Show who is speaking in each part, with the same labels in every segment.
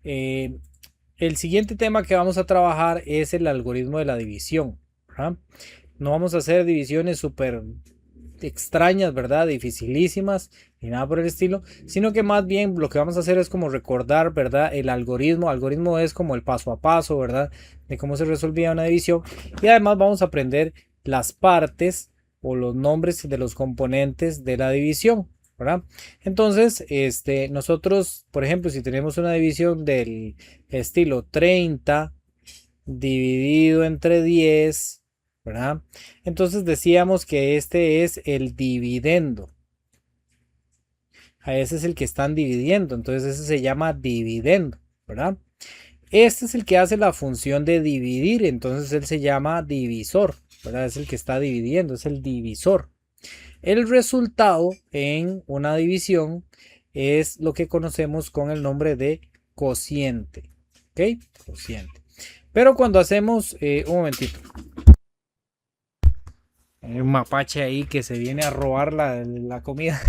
Speaker 1: Eh, el siguiente tema que vamos a trabajar es el algoritmo de la división, ¿verdad? No vamos a hacer divisiones súper extrañas, ¿verdad? Dificilísimas, ni nada por el estilo, sino que más bien lo que vamos a hacer es como recordar, ¿verdad? El algoritmo. Algoritmo es como el paso a paso, ¿verdad? De cómo se resolvía una división. Y además vamos a aprender las partes o los nombres de los componentes de la división, ¿verdad? Entonces, nosotros, por ejemplo, si tenemos una división del estilo 30 dividido entre 10, ¿verdad? Entonces decíamos que este es el dividendo. A ese es el que están dividiendo. Entonces ese se llama dividendo, ¿verdad? Este es el que hace la función de dividir. Entonces él se llama divisor, ¿verdad? Es el que está dividiendo, es el divisor. El resultado en una división es lo que conocemos con el nombre de cociente. ¿Ok? Cociente. Pero cuando hacemos, un momentito, hay un mapache ahí que se viene a robar la comida.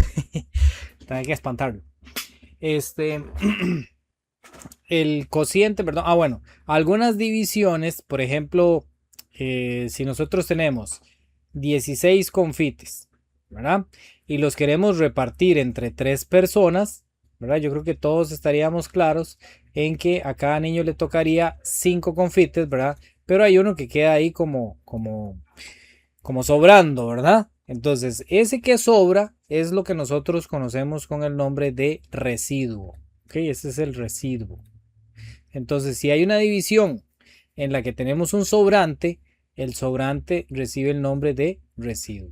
Speaker 1: Hay que espantarlo. Este, el cociente, perdón. Ah, bueno, algunas divisiones, por ejemplo, si nosotros tenemos 16 confites, ¿verdad? Y los queremos repartir entre 3 personas, ¿verdad? Yo creo que todos estaríamos claros en que a cada niño le tocaría 5 confites, ¿verdad? Pero hay uno que queda ahí como sobrando, ¿verdad? Entonces, ese que sobra es lo que nosotros conocemos con el nombre de residuo. ¿Ok? Ese es el residuo. Entonces, si hay una división en la que tenemos un sobrante, el sobrante recibe el nombre de residuo.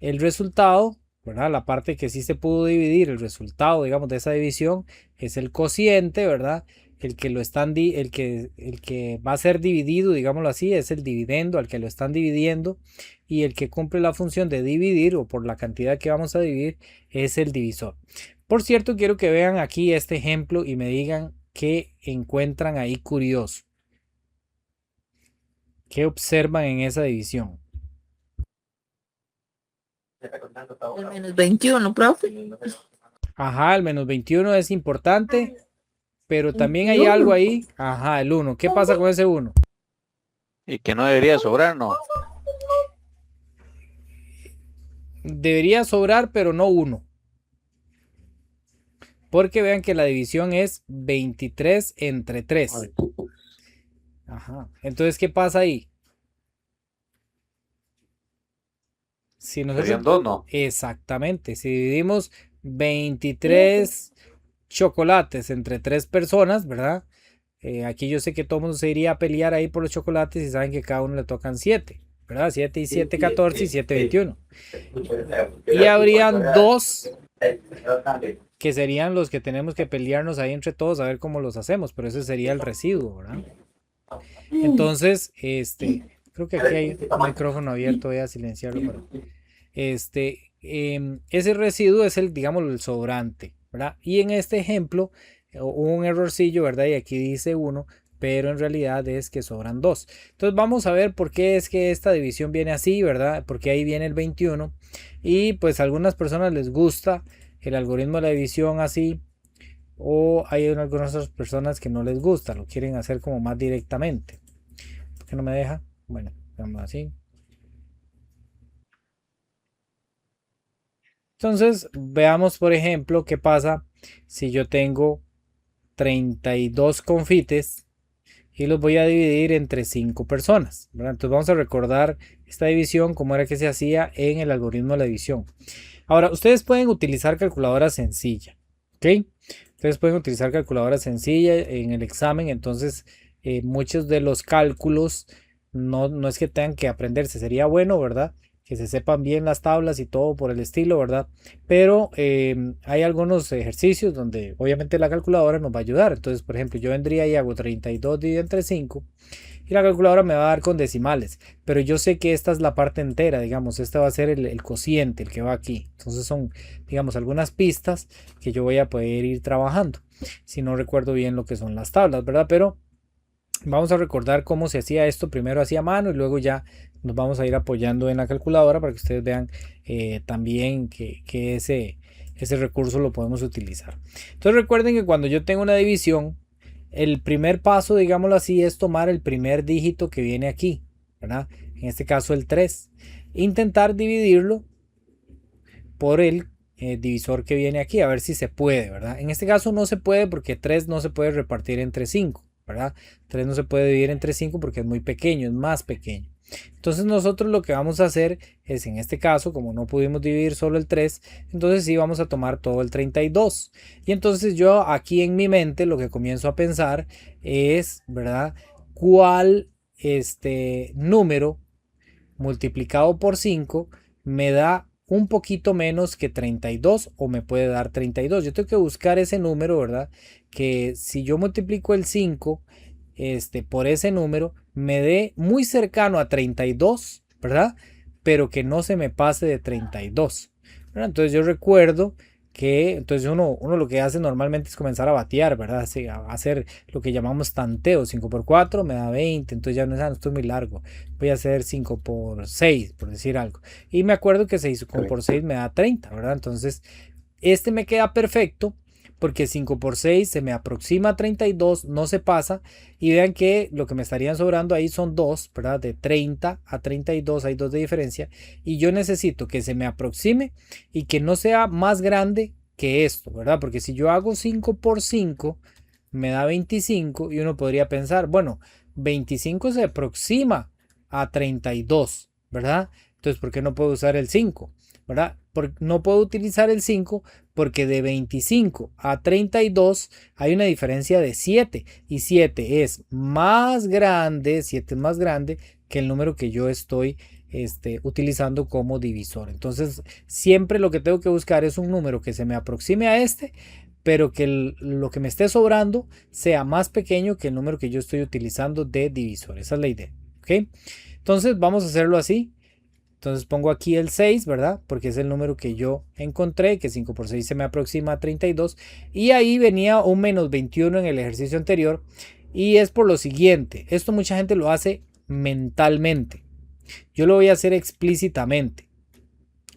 Speaker 1: El resultado, ¿verdad? La parte que sí se pudo dividir, el resultado, digamos, de esa división es el cociente, ¿verdad? El que va a ser dividido, digámoslo así, es el dividendo al que lo están dividiendo, y el que cumple la función de dividir o por la cantidad que vamos a dividir es el divisor. Por cierto, quiero que vean aquí este ejemplo y me digan qué encuentran ahí curioso, qué observan en esa división.
Speaker 2: El -21, profe.
Speaker 1: Ajá, el -21 es importante, pero también hay algo
Speaker 2: 21.
Speaker 1: ahí. Ajá, el uno. ¿Qué pasa con ese uno?
Speaker 3: Y que no debería sobrar, no.
Speaker 1: Debería sobrar, pero no uno. Porque vean que la división es 23 entre 3.
Speaker 3: Ay,
Speaker 1: Ajá. Entonces, ¿qué pasa ahí? Si nosotros,
Speaker 3: serían dos, no.
Speaker 1: exactamente, si dividimos 23 chocolates entre 3 personas, ¿verdad? Aquí yo sé que todo el mundo se iría a pelear ahí por los chocolates y saben que cada uno le tocan 7, ¿verdad? 7 y 7, 14 y 7, 21. Y habrían dos que serían los que tenemos que pelearnos ahí entre todos a ver cómo los hacemos, pero ese sería el residuo, ¿verdad? Entonces, creo que aquí hay un micrófono abierto, voy a silenciarlo. Ese residuo es el, digamos, el sobrante, ¿verdad? Y en este ejemplo hubo un errorcillo, ¿verdad? Y aquí dice 1, pero en realidad es que sobran 2. Entonces vamos a ver por qué es que esta división viene así, ¿verdad? Porque ahí viene el 21 y pues a algunas personas les gusta el algoritmo de la división así, o hay algunas otras personas que no les gusta, lo quieren hacer como más directamente. ¿Por qué no me deja? Bueno, vamos así. Entonces, veamos por ejemplo qué pasa si yo tengo 32 confites y los voy a dividir entre 5 personas, ¿verdad? Entonces vamos a recordar esta división, cómo era que se hacía en el algoritmo de la división. Ahora, ustedes pueden utilizar calculadora sencilla, ¿ok? Ustedes pueden utilizar calculadora sencilla en el examen, entonces muchos de los cálculos no es que tengan que aprenderse, sería bueno, ¿verdad? Que se sepan bien las tablas y todo por el estilo, ¿verdad? Pero hay algunos ejercicios donde obviamente la calculadora nos va a ayudar. Entonces, por ejemplo, yo vendría y hago 32 dividido entre 5 y la calculadora me va a dar con decimales, pero yo sé que esta es la parte entera, digamos, esta va a ser el cociente, el que va aquí. Entonces son, digamos, algunas pistas que yo voy a poder ir trabajando, si no recuerdo bien lo que son las tablas, ¿verdad? Pero vamos a recordar cómo se hacía esto, primero hacía mano y luego ya nos vamos a ir apoyando en la calculadora para que ustedes vean también que ese recurso lo podemos utilizar. Entonces recuerden que cuando yo tengo una división, el primer paso, digámoslo así, es tomar el primer dígito que viene aquí, ¿verdad? En este caso el 3. Intentar dividirlo por el divisor que viene aquí, a ver si se puede, ¿verdad? En este caso no se puede porque 3 no se puede repartir entre 5, ¿verdad? 3 no se puede dividir entre 5 porque es muy pequeño, es más pequeño. Entonces nosotros lo que vamos a hacer es, en este caso, como no pudimos dividir solo el 3, entonces sí vamos a tomar todo el 32. Y entonces yo aquí en mi mente lo que comienzo a pensar es, ¿verdad? ¿Cuál número multiplicado por 5 me da un poquito menos que 32 o me puede dar 32? Yo tengo que buscar ese número, ¿verdad? Que si yo multiplico el 5 por ese número me dé muy cercano a 32, ¿verdad? Pero que no se me pase de 32, ¿verdad? Entonces yo recuerdo que entonces uno lo que hace normalmente es comenzar a batear, ¿verdad? Así, a hacer lo que llamamos tanteo. 5 por 4 me da 20, entonces ya no, no estoy muy largo. Voy a hacer 5 por 6, por decir algo. Y me acuerdo que 6 por 6 me da 30, ¿verdad? Entonces me queda perfecto porque 5 por 6 se me aproxima a 32, no se pasa. Y vean que lo que me estarían sobrando ahí son 2, ¿verdad? De 30 a 32 hay 2 de diferencia. Y yo necesito que se me aproxime y que no sea más grande que esto, ¿verdad? Porque si yo hago 5 por 5 me da 25 y uno podría pensar, bueno, 25 se aproxima a 32, ¿verdad? Entonces, ¿por qué no puedo usar el 5? ¿Verdad? No puedo utilizar el 5 porque de 25 a 32 hay una diferencia de 7 y 7 es más grande, 7 es más grande que el número que yo estoy utilizando como divisor. Entonces, siempre lo que tengo que buscar es un número que se me aproxime a pero que lo que me esté sobrando sea más pequeño que el número que yo estoy utilizando de divisor. Esa es la idea. ¿Ok? Entonces, vamos a hacerlo así. Entonces pongo aquí el 6, ¿verdad? Porque es el número que yo encontré, que 5 por 6 se me aproxima a 32. Y ahí venía un menos 21 en el ejercicio anterior. Y es por lo siguiente. Esto mucha gente lo hace mentalmente. Yo lo voy a hacer explícitamente.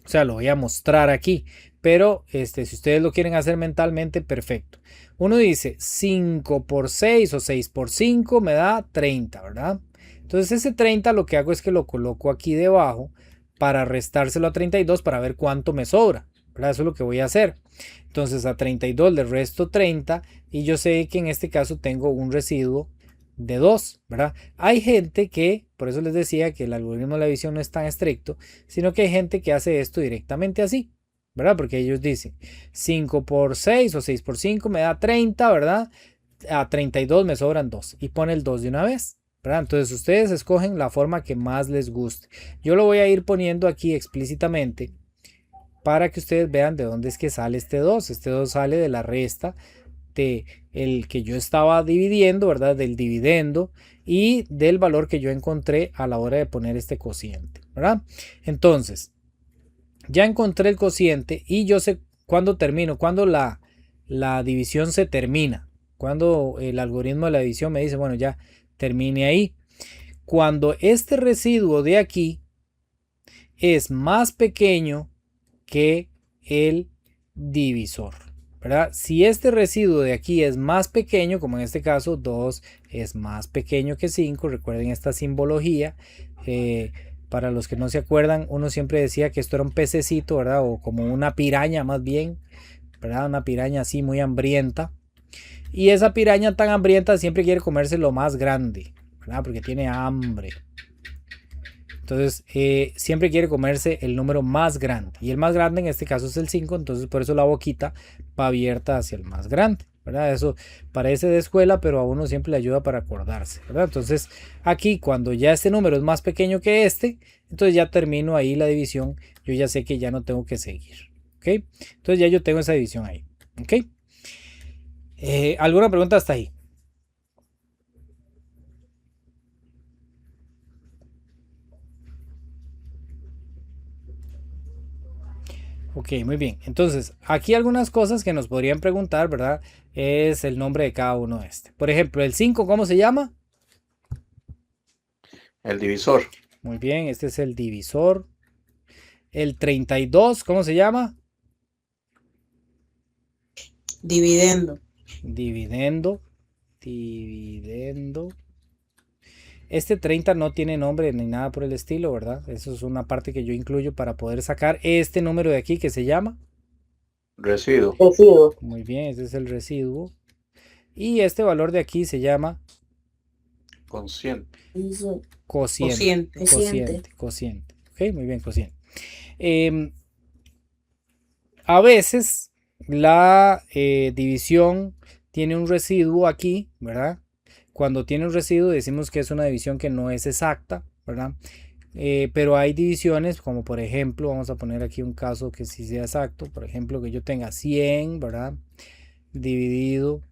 Speaker 1: O sea, lo voy a mostrar aquí. Pero si ustedes lo quieren hacer mentalmente, perfecto. Uno dice 5 por 6 o 6 por 5 me da 30, ¿verdad? Entonces ese 30 lo que hago es que lo coloco aquí debajo para restárselo a 32 para ver cuánto me sobra, ¿verdad? Eso es lo que voy a hacer. Entonces a 32 le resto 30 y yo sé que en este caso tengo un residuo de 2, ¿verdad? Hay gente que, por eso les decía que el algoritmo de la división no es tan estricto, sino que hay gente que hace esto directamente así, ¿verdad? Porque ellos dicen 5 por 6 o 6 por 5 me da 30, ¿verdad? A 32 me sobran 2 y pone el 2 de una vez, ¿verdad? Entonces ustedes escogen la forma que más les guste. Yo lo voy a ir poniendo aquí explícitamente para que ustedes vean de dónde es que sale este 2. Este 2 sale de la resta de el que yo estaba dividiendo, ¿verdad? Del dividendo y del valor que yo encontré a la hora de poner este cociente, ¿verdad? Entonces, ya encontré el cociente y yo sé cuándo termino, cuándo la división se termina, cuando el algoritmo de la división me dice, bueno, ya termine ahí. Cuando este residuo de aquí es más pequeño que el divisor, ¿verdad? Si este residuo de aquí es más pequeño, como en este caso 2 es más pequeño que 5, recuerden esta simbología. Para los que no se acuerdan, uno siempre decía que esto era un pececito, ¿verdad? O como una piraña más bien, ¿verdad? Una piraña así muy hambrienta. Y esa piraña tan hambrienta siempre quiere comerse lo más grande, ¿verdad? Porque tiene hambre. Entonces siempre quiere comerse el número más grande. Y el más grande en este caso es el 5. Entonces por eso la boquita va abierta hacia el más grande, ¿verdad? Eso parece de escuela, pero a uno siempre le ayuda para acordarse, ¿verdad? Entonces aquí cuando ya este número es más pequeño que entonces ya termino ahí la división. Yo ya sé que ya no tengo que seguir, ¿ok? Entonces ya yo tengo esa división ahí, ¿ok? ¿Alguna pregunta hasta ahí? Ok, muy bien. Entonces, aquí algunas cosas que nos podrían preguntar, ¿verdad? Es el nombre de cada uno de Por ejemplo, el 5, ¿cómo se llama?
Speaker 3: El divisor.
Speaker 1: Muy bien, este es el divisor. El 32, ¿cómo se llama?
Speaker 2: Dividendo.
Speaker 1: Dividendo. dividendo. Este 30 no tiene nombre ni nada por el estilo, ¿verdad? Eso es una parte que yo incluyo para poder sacar este número de aquí que se llama
Speaker 3: Residuo.
Speaker 1: Muy bien, ese es el residuo. Y este valor de aquí se llama
Speaker 3: Consciente.
Speaker 1: cociente. Cociente. Ok, muy bien, cociente. A veces la división tiene un residuo aquí, ¿verdad? Cuando tiene un residuo decimos que es una división que no es exacta, ¿verdad? Pero hay divisiones como por ejemplo, vamos a poner aquí un caso que sí sea exacto, por ejemplo que yo tenga 100, ¿verdad? Dividido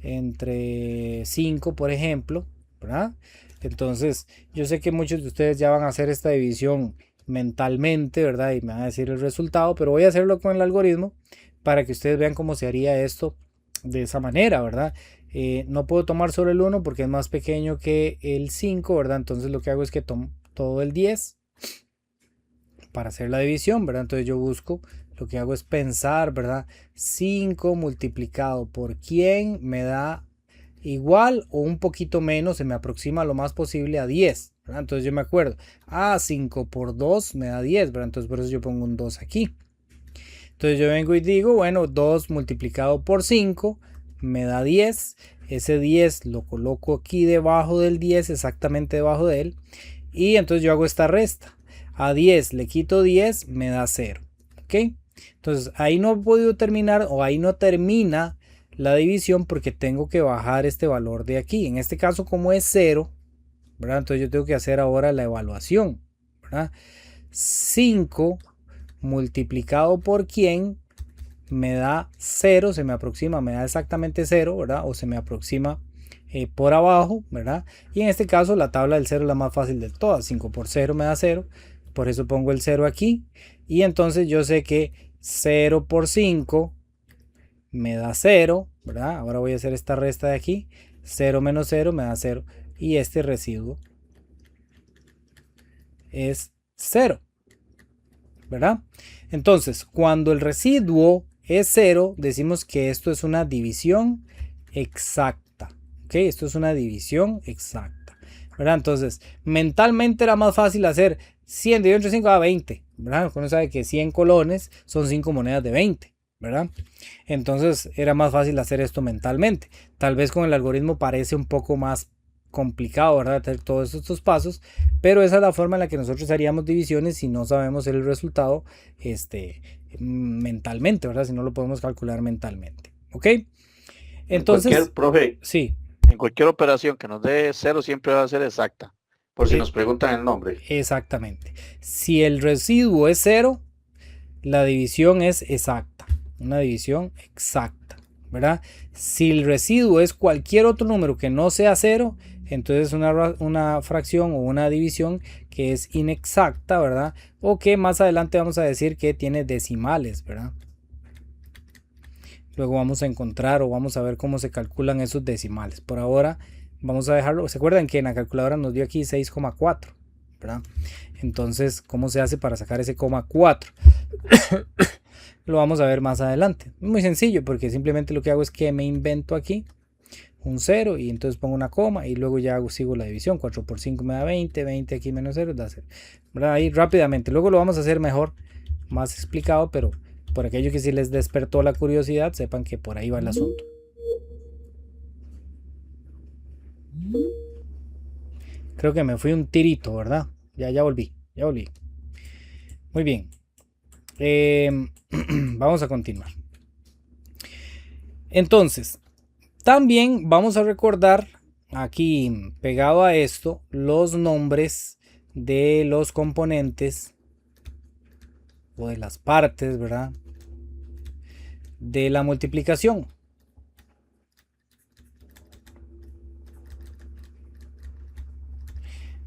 Speaker 1: entre 5, por ejemplo, ¿verdad? Entonces, yo sé que muchos de ustedes ya van a hacer esta división mentalmente, ¿verdad? Y me van a decir el resultado, pero voy a hacerlo con el algoritmo para que ustedes vean cómo se haría esto de esa manera, ¿verdad? No puedo tomar solo el 1 porque es más pequeño que el 5, ¿verdad? Entonces lo que hago es que tomo todo el 10 para hacer la división, ¿verdad? Entonces yo busco, lo que hago es pensar, ¿verdad? 5 multiplicado por quién me da igual o un poquito menos, se me aproxima lo más posible a 10, ¿verdad? Entonces yo me acuerdo, 5 por 2 me da 10, ¿verdad? Entonces por eso yo pongo un 2 aquí. Entonces yo vengo y digo, bueno, 2 multiplicado por 5 me da 10. Ese 10 lo coloco aquí debajo del 10, exactamente debajo de él. Y entonces yo hago esta resta. A 10 le quito 10, me da 0. ¿Ok? Entonces ahí no he podido terminar o ahí no termina la división porque tengo que bajar este valor de aquí. En este caso como es 0, ¿verdad? Entonces yo tengo que hacer ahora la evaluación, ¿verdad? 5 multiplicado por quién me da 0, se me aproxima, me da exactamente 0, ¿verdad? O se me aproxima por abajo, ¿verdad? Y en este caso la tabla del 0 es la más fácil de todas. 5 por 0 me da 0, por eso pongo el 0 aquí. Y entonces yo sé que 0 por 5 me da 0, ¿verdad? Ahora voy a hacer esta resta de aquí. 0 menos 0 me da 0. Y este residuo es 0, ¿verdad? Entonces, cuando el residuo es 0, decimos que esto es una división exacta. ¿Ok? Esto es una división exacta, ¿verdad? Entonces, mentalmente era más fácil hacer 100 dividido entre 5 a 20, ¿verdad? Uno sabe que 100 colones son 5 monedas de 20, ¿verdad? Entonces, era más fácil hacer esto mentalmente. Tal vez con el algoritmo parece un poco más complicado, ¿verdad? Hacer todos estos pasos, pero esa es la forma en la que nosotros haríamos divisiones si no sabemos el resultado mentalmente, ¿verdad? Si no lo podemos calcular mentalmente, ¿ok? Entonces,
Speaker 3: Profe,
Speaker 1: sí,
Speaker 3: en cualquier operación que nos dé 0 siempre va a ser exacta, por si nos preguntan el nombre.
Speaker 1: exactamente. Si el residuo es 0, la división es exacta, una división exacta, ¿verdad? Si el residuo es cualquier otro número que no sea 0, entonces una fracción o una división que es inexacta, ¿verdad? O que más adelante vamos a decir que tiene decimales, ¿verdad? Luego vamos a encontrar o vamos a ver cómo se calculan esos decimales. Por ahora vamos a dejarlo. ¿Se acuerdan que en la calculadora nos dio aquí 6,4? ¿Verdad? Entonces, ¿cómo se hace para sacar ese coma 4? Lo vamos a ver más adelante. Es muy sencillo porque simplemente lo que hago es que me invento aquí un 0 y entonces pongo una coma y luego ya sigo la división. 4 por 5 me da 20, 20 aquí menos 0 da 0. ¿Verdad? Ahí rápidamente. Luego lo vamos a hacer mejor, más explicado, pero por aquello que sí les despertó la curiosidad, sepan que por ahí va el asunto. Creo que me fui un tirito, ¿verdad? Ya volví. Muy bien. Vamos a continuar. Entonces, también vamos a recordar aquí pegado a esto los nombres de los componentes o de las partes, ¿verdad? De la multiplicación.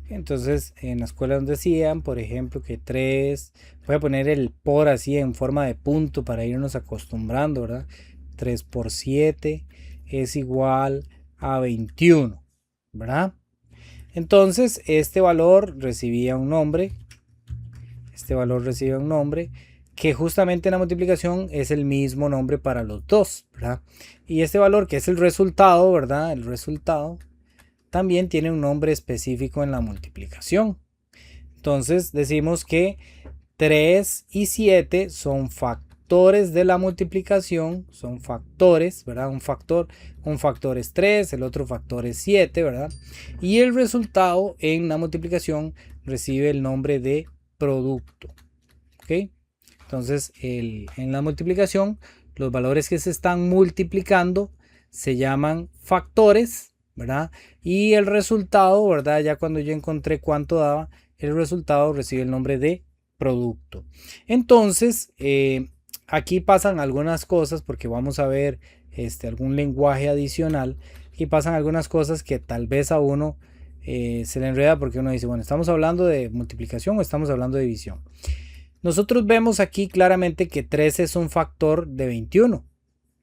Speaker 1: Entonces, en la escuela nos decían, por ejemplo, que 3, voy a poner el por así en forma de punto para irnos acostumbrando, ¿verdad? 3 por 7 es igual a 21, ¿verdad? Entonces, este valor recibía un nombre, que justamente en la multiplicación es el mismo nombre para los dos, ¿verdad? Y este valor que es el resultado, ¿verdad? El resultado también tiene un nombre específico en la multiplicación. Entonces decimos que 3 y 7 son factores de la multiplicación, son factores, ¿verdad? Un factor es 3, el otro factor es 7, ¿verdad? Y el resultado en la multiplicación recibe el nombre de producto, ¿ok? Entonces, en la multiplicación, los valores que se están multiplicando se llaman factores, ¿verdad? Y el resultado, ¿verdad? Ya cuando yo encontré cuánto daba, el resultado recibe el nombre de producto. Entonces, aquí pasan algunas cosas porque vamos a ver algún lenguaje adicional. Aquí pasan algunas cosas que tal vez a uno se le enreda porque uno dice, bueno, ¿estamos hablando de multiplicación o estamos hablando de división? Nosotros vemos aquí claramente que 3 es un factor de 21,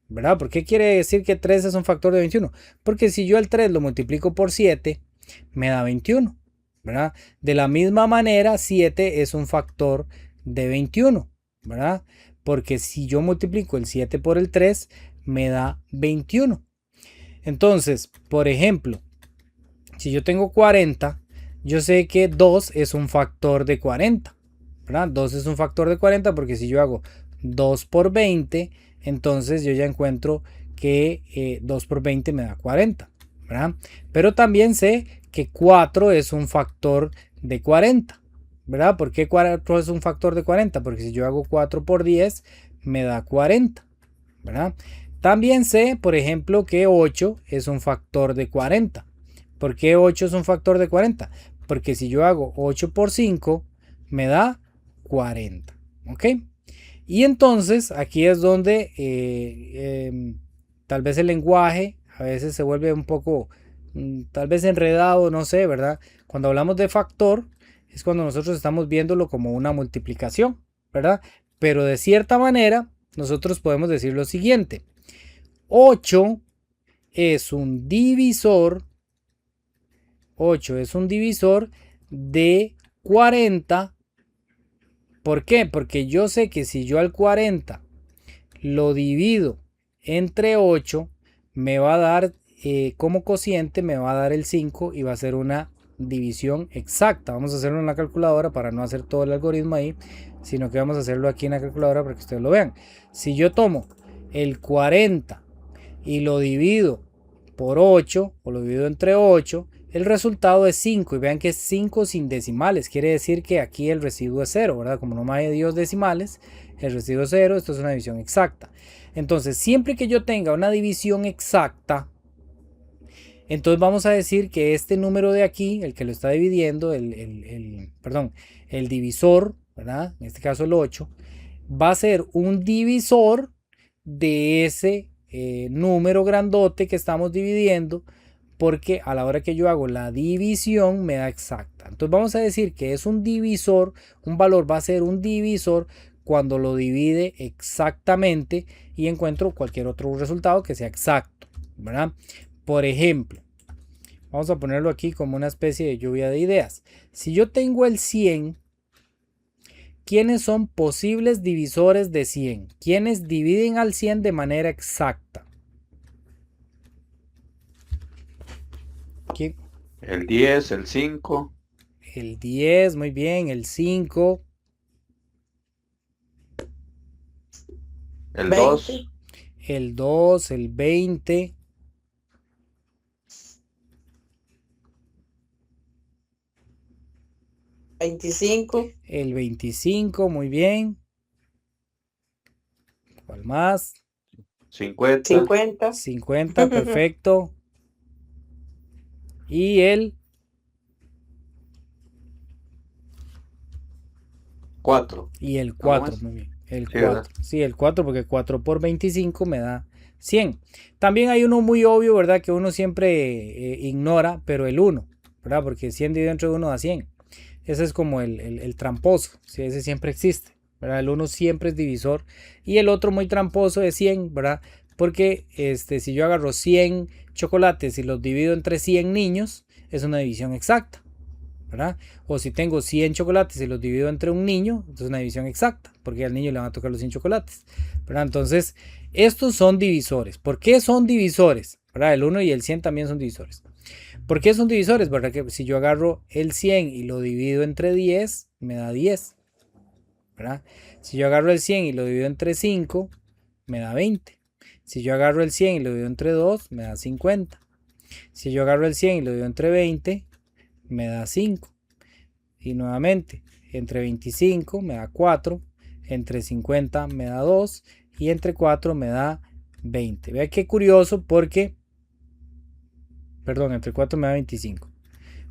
Speaker 1: ¿verdad? ¿Por qué quiere decir que 3 es un factor de 21? Porque si yo el 3 lo multiplico por 7, me da 21, ¿verdad? De la misma manera, 7 es un factor de 21, ¿verdad? Porque si yo multiplico el 7 por el 3, me da 21. Entonces, por ejemplo, si yo tengo 40, yo sé que 2 es un factor de 40. ¿Verdad? 2 es un factor de 40 porque si yo hago 2 por 20, entonces yo ya encuentro que 2 por 20 me da 40. ¿Verdad? Pero también sé que 4 es un factor de 40. ¿Verdad? ¿Por qué 4 es un factor de 40? Porque si yo hago 4 por 10 me da 40. ¿Verdad? También sé, por ejemplo, que 8 es un factor de 40. ¿Por qué 8 es un factor de 40? Porque si yo hago 8 por 5 me da 40, ¿ok? Y entonces aquí es donde tal vez el lenguaje a veces se vuelve un poco tal vez enredado, no sé, ¿verdad? Cuando hablamos de factor es cuando nosotros estamos viéndolo como una multiplicación, ¿verdad? Pero de cierta manera nosotros podemos decir lo siguiente: 8 es un divisor, 8 es un divisor de 40. ¿Por qué? Porque yo sé que si yo al 40 lo divido entre 8, me va a dar como cociente, me va a dar el 5 y va a ser una división exacta. Vamos a hacerlo en la calculadora para no hacer todo el algoritmo ahí, sino que vamos a hacerlo aquí en la calculadora para que ustedes lo vean. Si yo tomo el 40 y lo divido por 8 o lo divido entre 8, el resultado es 5 y vean que es 5 sin decimales, quiere decir que aquí el residuo es 0, ¿verdad? Como no me hay Dios decimales, el residuo es 0, esto es una división exacta. Entonces, siempre que yo tenga una división exacta, entonces vamos a decir que este número de aquí, el que lo está dividiendo, el divisor, ¿verdad? En este caso el 8, va a ser un divisor de ese número grandote que estamos dividiendo, porque a la hora que yo hago la división me da exacta. Entonces vamos a decir que es un divisor, un valor va a ser un divisor cuando lo divide exactamente y encuentro cualquier otro resultado que sea exacto, ¿verdad? Por ejemplo, vamos a ponerlo aquí como una especie de lluvia de ideas. Si yo tengo el 100, ¿quiénes son posibles divisores de 100? ¿Quiénes dividen al 100 de manera exacta? ¿Quién?
Speaker 3: El 10, el 5.
Speaker 1: El 10, muy bien, el 5.
Speaker 3: El
Speaker 2: 20.
Speaker 3: 2.
Speaker 1: El 2, el 20. El 25, muy bien. ¿Cuál más?
Speaker 3: 50.
Speaker 1: 50, perfecto. Y el
Speaker 3: 4.
Speaker 1: Y el
Speaker 3: ¿Cómo
Speaker 1: 4,
Speaker 3: es?
Speaker 1: muy bien. El
Speaker 3: Sí,
Speaker 1: 4.
Speaker 3: ¿verdad?
Speaker 1: Sí, el 4 porque 4 por 25 me da 100. También hay uno muy obvio, ¿verdad? Que uno siempre ignora, pero el 1, ¿verdad? Porque 100 dividido entre 1 da 100. Ese es como el tramposo, ¿sí? Ese siempre existe, ¿verdad? El 1 siempre es divisor. Y el otro muy tramposo es 100, ¿verdad? Porque si yo agarro 100 chocolates y los divido entre 100 niños, es una división exacta, ¿verdad? O si tengo 100 chocolates y los divido entre un niño, entonces es una división exacta, porque al niño le van a tocar los 100 chocolates, ¿verdad? Entonces, estos son divisores. ¿Por qué son divisores? ¿Verdad? El 1 y el 100 también son divisores. ¿Por qué son divisores? ¿Verdad? Que si yo agarro el 100 y lo divido entre 10, me da 10, ¿verdad? Si yo agarro el 100 y lo divido entre 5, me da 20. Si yo agarro el 100 y lo divido entre 2, me da 50. Si yo agarro el 100 y lo divido entre 20, me da 5. Y nuevamente, entre 25 me da 4, entre 50 me da 2 y entre 4 me da 20. Vea qué curioso porque, perdón, entre 4 me da 25.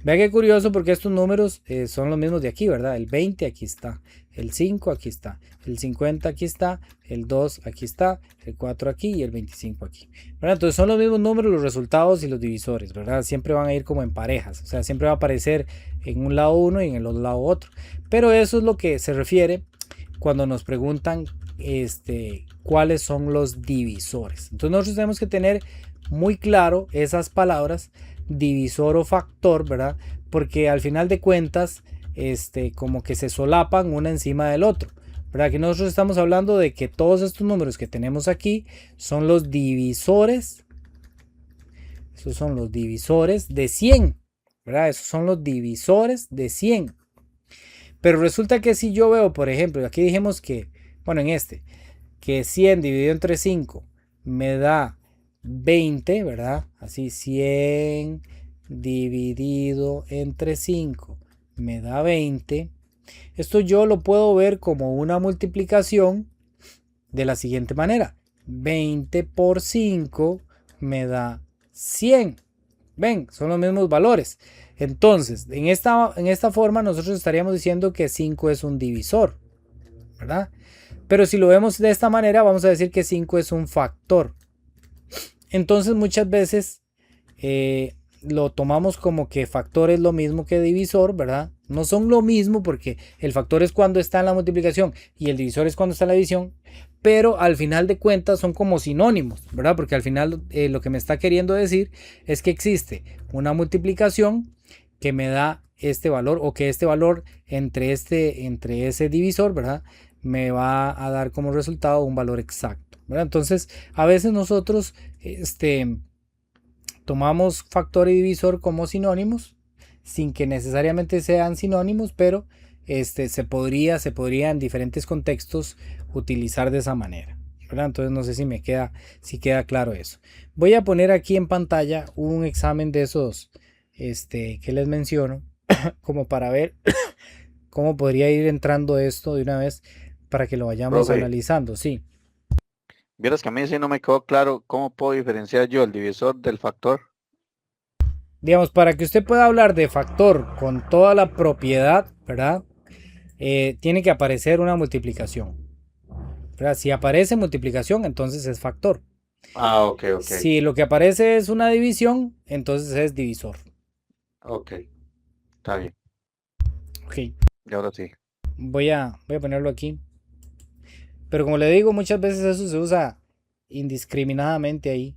Speaker 1: Vea qué curioso porque estos números son los mismos de aquí, ¿verdad? El 20 aquí está, el 5 aquí está, el 50 aquí está, el 2 aquí está, el 4 aquí y el 25 aquí, ¿verdad? Entonces son los mismos números, los resultados y los divisores, ¿verdad? Siempre van a ir como en parejas, o sea, siempre va a aparecer en un lado uno y en el otro lado otro. Pero eso es lo que se refiere cuando nos preguntan cuáles son los divisores. Entonces nosotros tenemos que tener muy claro esas palabras, divisor o factor, ¿verdad? Porque al final de cuentas, como que se solapan una encima del otro, ¿verdad? Que nosotros estamos hablando de que todos estos números que tenemos aquí son los divisores, esos son los divisores de 100, ¿verdad? Esos son los divisores de 100. Pero resulta que si yo veo, por ejemplo, aquí dijimos que, bueno, que 100 dividido entre 5 me da 20, ¿verdad? Así 100 dividido entre 5 me da 20. Esto yo lo puedo ver como una multiplicación de la siguiente manera. 20 por 5 me da 100. Ven, son los mismos valores. Entonces, en esta forma nosotros estaríamos diciendo que 5 es un divisor, ¿verdad? Pero si lo vemos de esta manera, vamos a decir que 5 es un factor. Entonces, muchas veces lo tomamos como que factor es lo mismo que divisor, ¿verdad? No son lo mismo porque el factor es cuando está en la multiplicación y el divisor es cuando está en la división, pero al final de cuentas son como sinónimos, ¿verdad? Porque al final lo que me está queriendo decir es que existe una multiplicación que me da este valor o que este valor entre ese divisor, ¿verdad? Me va a dar como resultado un valor exacto, ¿verdad? Entonces, a veces nosotros tomamos factor y divisor como sinónimos, sin que necesariamente sean sinónimos, pero se podría en diferentes contextos utilizar de esa manera, ¿verdad? Entonces no sé si queda claro eso. Voy a poner aquí en pantalla un examen de esos que les menciono, como para ver cómo podría ir entrando esto de una vez para que lo vayamos
Speaker 3: Profe,
Speaker 1: analizando, sí.
Speaker 3: vieras que a mí sí no me quedó claro cómo puedo diferenciar yo el divisor del factor.
Speaker 1: Digamos, para que usted pueda hablar de factor con toda la propiedad, ¿verdad? Tiene que aparecer una multiplicación, ¿verdad? Si aparece multiplicación, entonces es factor.
Speaker 3: Ah, ok, ok,
Speaker 1: Si lo que aparece es una división, entonces es divisor.
Speaker 3: ok, está bien.
Speaker 1: Ok,
Speaker 3: Y ahora sí.
Speaker 1: voy a ponerlo aquí. Pero como le digo, muchas veces eso se usa indiscriminadamente ahí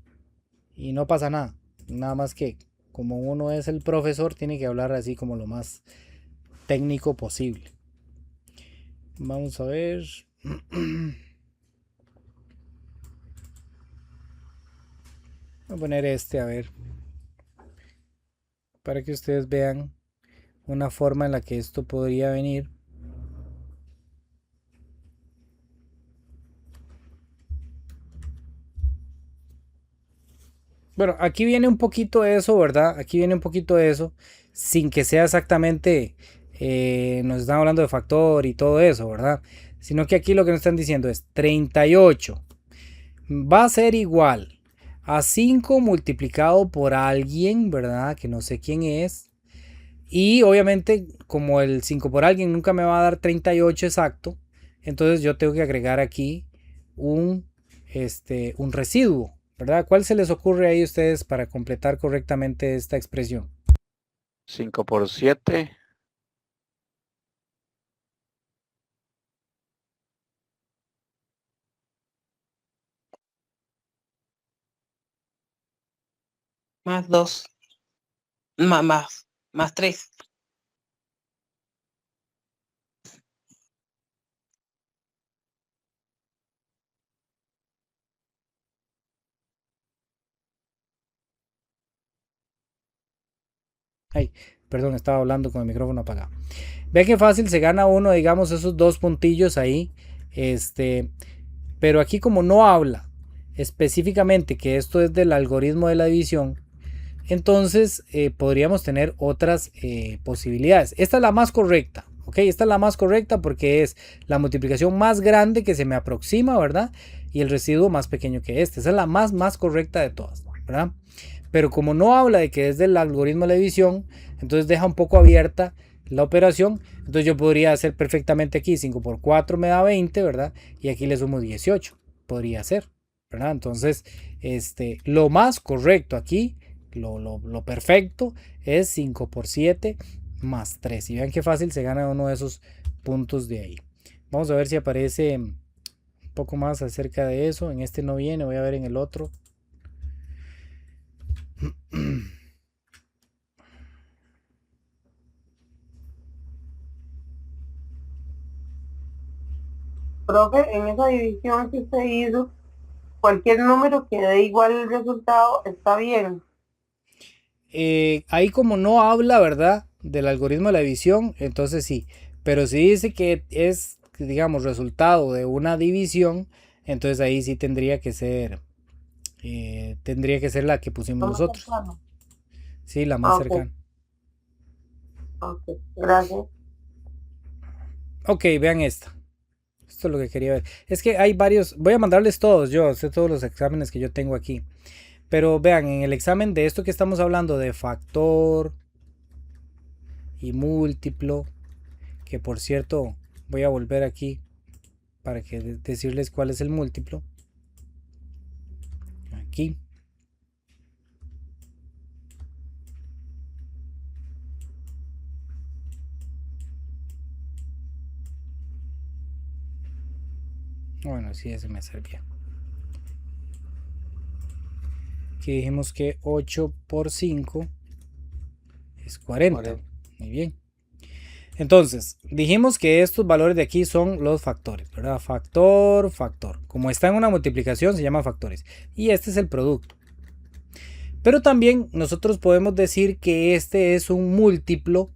Speaker 1: y no pasa nada. Nada más que como uno es el profesor, tiene que hablar así como lo más técnico posible. Vamos a ver. Voy a poner a ver, para que ustedes vean una forma en la que esto podría venir. Bueno, aquí viene un poquito eso, ¿verdad? Aquí viene un poquito eso, sin que sea exactamente, nos están hablando de factor y todo eso, ¿verdad? Sino que aquí lo que nos están diciendo es 38 va a ser igual a 5 multiplicado por alguien, ¿verdad? Que no sé quién es. Y obviamente, como el 5 por alguien nunca me va a dar 38 exacto, entonces yo tengo que agregar aquí un, un residuo, ¿verdad? ¿Cuál se les ocurre ahí a ustedes para completar correctamente esta expresión?
Speaker 3: 5 por 7,
Speaker 2: Más 2. Más 3.
Speaker 1: Ay, perdón, estaba hablando con el micrófono apagado. Ve qué fácil se gana uno, digamos, esos dos puntillos ahí. Pero aquí como no habla específicamente que esto es del algoritmo de la división, entonces podríamos tener otras posibilidades. Esta es la más correcta, ¿ok? Esta es la más correcta porque es la multiplicación más grande que se me aproxima, ¿verdad? Y el residuo más pequeño que este. Esa es la más correcta de todas, ¿verdad? Pero como no habla de que es del algoritmo de la división, entonces deja un poco abierta la operación. Entonces yo podría hacer perfectamente aquí 5 por 4 me da 20, ¿verdad? Y aquí le sumo 18. Podría ser, ¿verdad? Entonces, lo más correcto aquí, lo perfecto, es 5 por 7 más 3. Y vean qué fácil se gana uno de esos puntos de ahí. Vamos a ver si aparece un poco más acerca de eso. En este no viene, voy a ver en el otro.
Speaker 4: Profe, en esa división que usted hizo, cualquier número que dé igual el resultado está bien.
Speaker 1: Ahí como no habla, ¿verdad? Del algoritmo de la división, entonces sí. Pero si dice que es, digamos, resultado de una división, entonces ahí sí tendría que ser la que pusimos
Speaker 4: Vamos
Speaker 1: nosotros.
Speaker 4: cercano.
Speaker 1: Sí, la más
Speaker 4: Ok,
Speaker 1: cercana.
Speaker 4: ok, gracias.
Speaker 1: Ok, vean esta. Esto es lo que quería ver. Es que hay varios, voy a mandarles todos yo, sé todos los exámenes que yo tengo aquí. Pero vean, en el examen de esto que estamos hablando de factor y múltiplo, que por cierto voy a volver aquí para que decirles cuál es el múltiplo. Aquí. Bueno, sí, ese me servía. Aquí dijimos que 8 por 5 es 40. Muy bien. Entonces, dijimos que estos valores de aquí son los factores, ¿verdad? Factor, factor. Como está en una multiplicación, se llama factores. Y este es el producto. Pero también nosotros podemos decir que este es un múltiplo,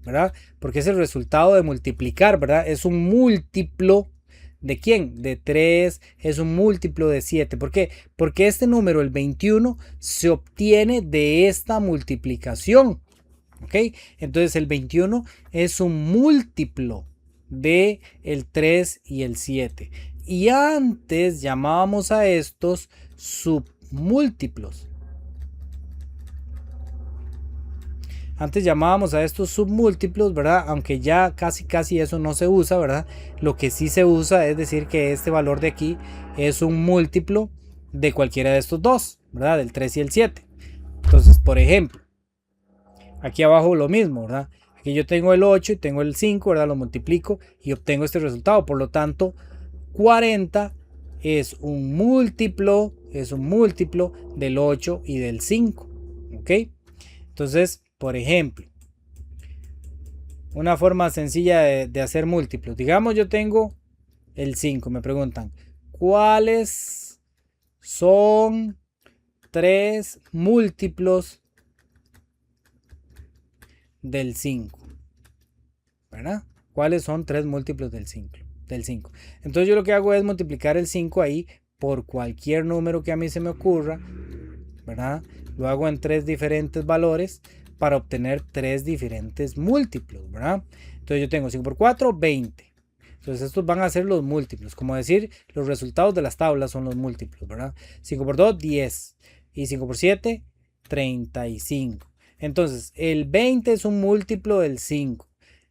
Speaker 1: ¿verdad? Porque es el resultado de multiplicar, ¿verdad? Es un múltiplo ¿de quién? De 3, es un múltiplo de 7. ¿Por qué? Porque este número, el 21, se obtiene de esta multiplicación. ¿Ok? Entonces el 21 es un múltiplo de el 3 y el 7. Y antes llamábamos a estos submúltiplos. Antes llamábamos a estos submúltiplos, ¿verdad? Aunque ya casi eso no se usa, ¿verdad? Lo que sí se usa es decir que este valor de aquí es un múltiplo de cualquiera de estos dos, ¿verdad? Del 3 y el 7. Entonces, por ejemplo, aquí abajo lo mismo, ¿verdad? Aquí yo tengo el 8 y tengo el 5, ¿verdad? Lo multiplico y obtengo este resultado. Por lo tanto, 40 es un múltiplo del 8 y del 5, ¿ok? Entonces, por ejemplo, una forma sencilla de hacer múltiplos. Digamos, yo tengo el 5. Me preguntan, ¿cuáles son 3 múltiplos del 5? ¿Verdad? ¿Cuáles son 3 múltiplos del 5? Entonces yo lo que hago es multiplicar el 5 ahí por cualquier número que a mí se me ocurra, ¿verdad? Lo hago en 3 diferentes valores para obtener 3 diferentes múltiplos, ¿verdad? Entonces yo tengo 5 por 4, 20. Entonces estos van a ser los múltiplos. Como decir, los resultados de las tablas son los múltiplos, ¿verdad? 5 por 2, 10. Y 5 por 7, 35. Entonces el 20 es un múltiplo del 5.